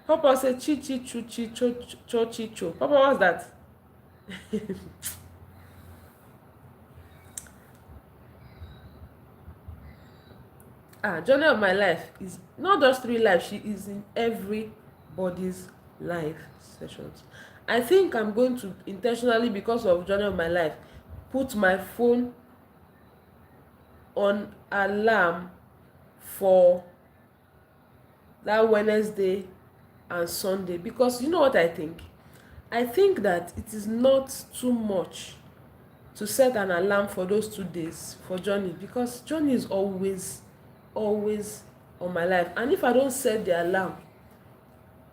Papa said chi chuchi cho chi cho. Papa, what's that? Journey of my life is not just 3 lives. She is in everybody's live sessions. I think I'm going to intentionally, because of journey of my life, put my phone on alarm for that Wednesday and Sunday, because you know what I think that it is not too much to set an alarm for those 2 days for journey, because journey is always on my life. And if I don't set the alarm,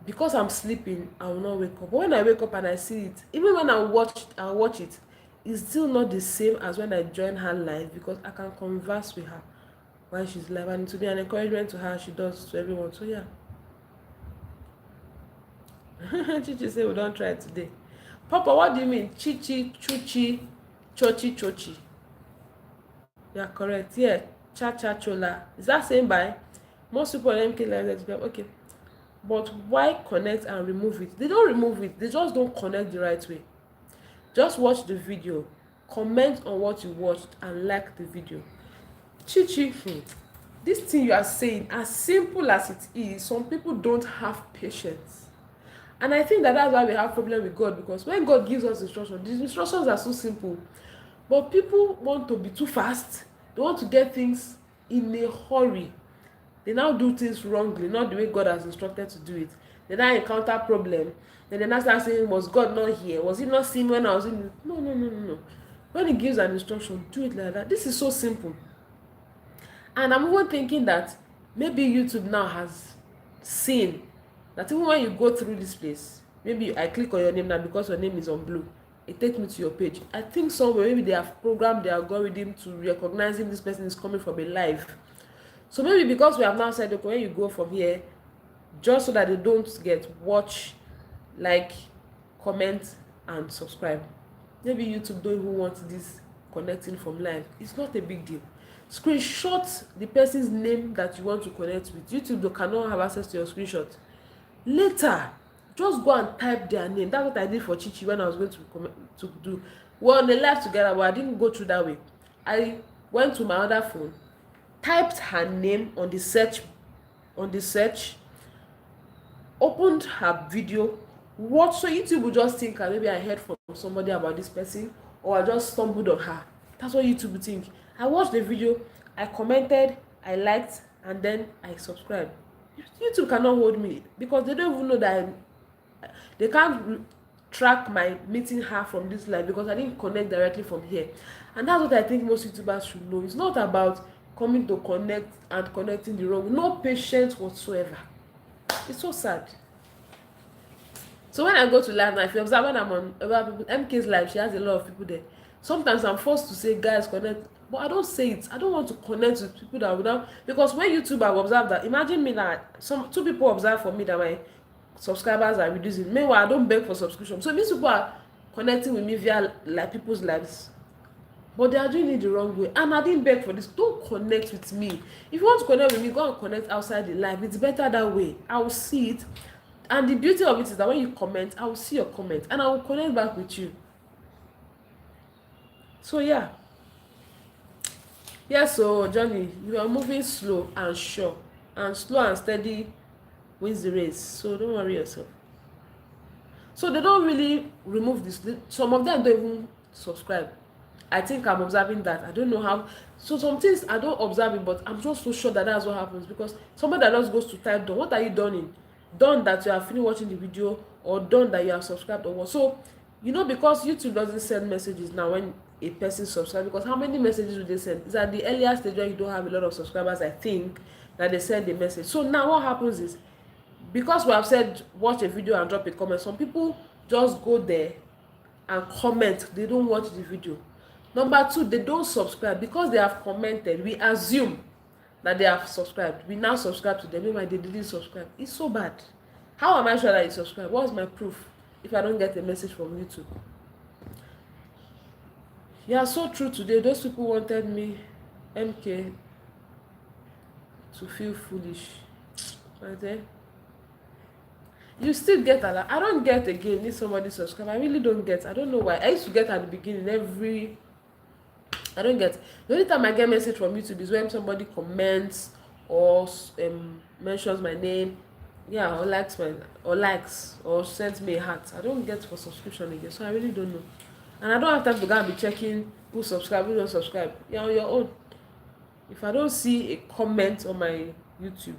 because I'm sleeping, I will not wake up. But when I wake up and I see it, even when I watch it, it's still not the same as when I join her live, because I can converse with her while she's live, and it will be an encouragement to her, she does to everyone. So yeah. Chichi say we don't try today. Papa, what do you mean? Chichi, chuchi, chochi, chochi. Yeah, correct. Yeah, cha cha chola. Is that same by? Most people on MK live, okay. But why connect and remove it? They don't remove it. They just don't connect the right way. Just watch the video, comment on what you watched, and like the video. Chichi, this thing you are saying, as simple as it is, some people don't have patience. And I think that's why we have problem with God, because when God gives us instructions, these instructions are so simple. But people want to be too fast. They want to get things in a hurry. They now do things wrongly, not the way God has instructed to do it. They now encounter problem. Then they now start saying, was God not here? Was he not seen when I was in? No, no, no, no, no. When he gives an instruction, do it like that. This is so simple. And I'm even thinking that maybe YouTube now has seen that even when you go through this place, maybe I click on your name now because your name is on blue, it takes me to your page. I think somewhere maybe they have programmed their algorithm to recognizing this person is coming from a live. So maybe because we have now said, okay, when you go from here, just so that they don't get watch, like, comment and subscribe. Maybe YouTube don't even want this connecting from live. It's not a big deal. Screenshot the person's name that you want to connect with. YouTube cannot have access to your screenshot. Later, just go and type their name. That's what I did for Chichi when I was going to do. We're on the live together, but I didn't go through that way. I went to my other phone, typed her name on the search, opened her video, watched. So YouTube will just think, maybe I heard from somebody about this person, or I just stumbled on her. That's what YouTube will think. I watched the video, I commented, I liked, and then I subscribed. YouTube cannot hold me because they don't even know that they can't track my meeting her from this live because I didn't connect directly from here. And that's what I think most YouTubers should know. It's not about coming to connect and connecting the wrong. No patience whatsoever. It's so sad. So when I go to live now, if you observe when I'm on other people, MK's live, she has a lot of people there. Sometimes I'm forced to say, guys, connect, but I don't say it. I don't want to connect with people that without, because when YouTube have observed that, imagine me that two people observe for me that my subscribers are reducing. Meanwhile, I don't beg for subscription. So these people are connecting with me via like people's lives, but they are doing it the wrong way. And I didn't beg for this. Don't connect with me. If you want to connect with me, go and connect outside the live. It's better that way. I will see it. And the beauty of it is that when you comment, I will see your comment and I will connect back with you. So yeah. So Johnny, you are moving slow and sure, and slow and steady wins the race. So don't worry yourself. So they don't really remove this. Some of them don't even subscribe. I think I'm observing that. I don't know how. So some things I don't observe it, but I'm just so sure that that's what happens, because somebody that just goes to type done. What are you done in? Done that you are finished watching the video, or done that you have subscribed or what? So because YouTube doesn't send messages now when a person subscribes, because how many messages do they send? It's at the earlier stage when you don't have a lot of subscribers, I think, that they send a message. So now what happens is, because we have said watch a video and drop a comment, some people just go there and comment. They don't watch the video. Number two, they don't subscribe. Because they have commented, we assume that they have subscribed. We now subscribe to them. Maybe they didn't subscribe. It's so bad. How am I sure that you subscribe? What's my proof if I don't get a message from YouTube? Yeah, so true today. Those people wanted me, MK, to feel foolish. Right there. You still get a lot. I don't get again if somebody subscribe. I really don't get. I don't know why. I used to get at the beginning I don't get. The only time I get message from YouTube is when somebody comments or mentions my name, or likes or sends me a heart. I don't get for subscription again, so I really don't know. And I don't have time to go and be checking who subscribe, who don't subscribe. You're on your own. If I don't see a comment on my YouTube,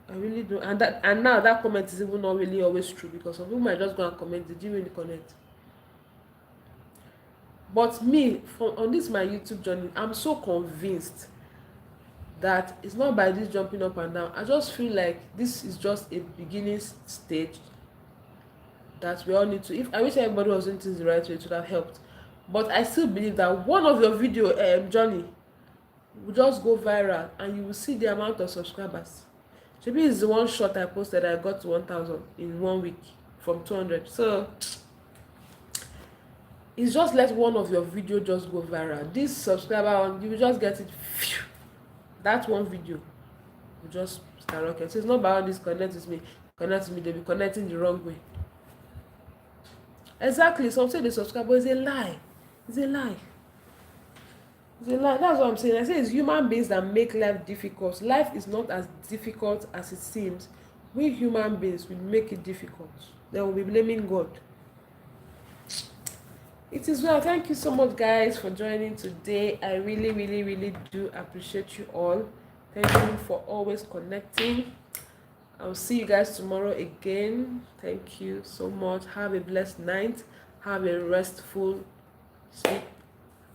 I really don't. And now that comment is even not really always true, because some people might just go and comment. Did you really connect? But me, on this my YouTube journey, I'm so convinced that it's not by this jumping up and down. I just feel like this is just a beginning stage that we all need to. If I wish everybody was doing things the right way, it would have helped. But I still believe that one of your video, Johnny, will just go viral, and you will see the amount of subscribers. Maybe it's the one shot I posted, I got to 1,000 in 1 week from 200. So it's just let one of your video just go viral. This subscriber, you will just get it. Phew, that one video will just skyrocket. So it's not about this connect with me. They'll be connecting the wrong way. Exactly. Some say they subscribe, but it's a lie. It's a lie. That's what I'm saying. I say it's human beings that make life difficult. Life is not as difficult as it seems. We human beings will make it difficult. Then we'll be blaming God. It is well. Thank you so much, guys, for joining today. I really, really, really do appreciate you all. Thank you for always connecting. I'll see you guys tomorrow again. Thank you so much. Have a blessed night. Have a restful sleep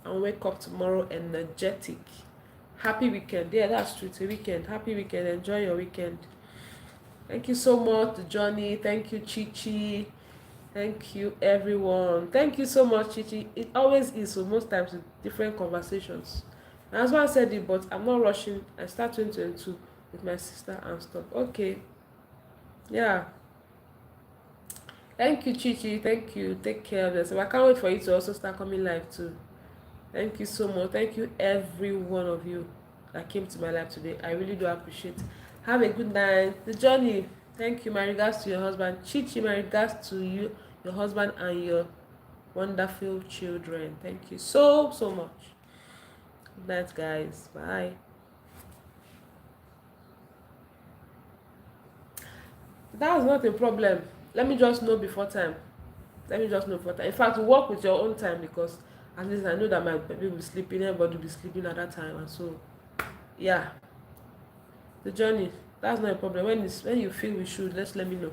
and wake up tomorrow energetic. Happy weekend. Yeah, that's true. It's a weekend. Happy weekend. Enjoy your weekend. Thank you so much, Johnny. Thank you, Chichi. Thank you, everyone. Thank you so much, Chichi. It always is, so most times with different conversations. And that's why I said it, but I'm not rushing. I start 2022 with my sister and stuff. Okay. Yeah. Thank you, Chichi. Thank you. Take care of yourself. I can't wait for you to also start coming live too. Thank you so much. Thank you, every one of you that came to my life today. I really do appreciate. Have a good night. The journey. Thank you. My regards to your husband. Chichi, my regards to you, your husband, and your wonderful children. Thank you so, so much. Good night, guys. Bye. That's not a problem. Let me just know before time. Let me just know before time. In fact, work with your own time, because at least I know that my baby will be sleeping, everybody will be sleeping at that time. And so, yeah, the journey. That's not a problem. When you feel we should, let me know.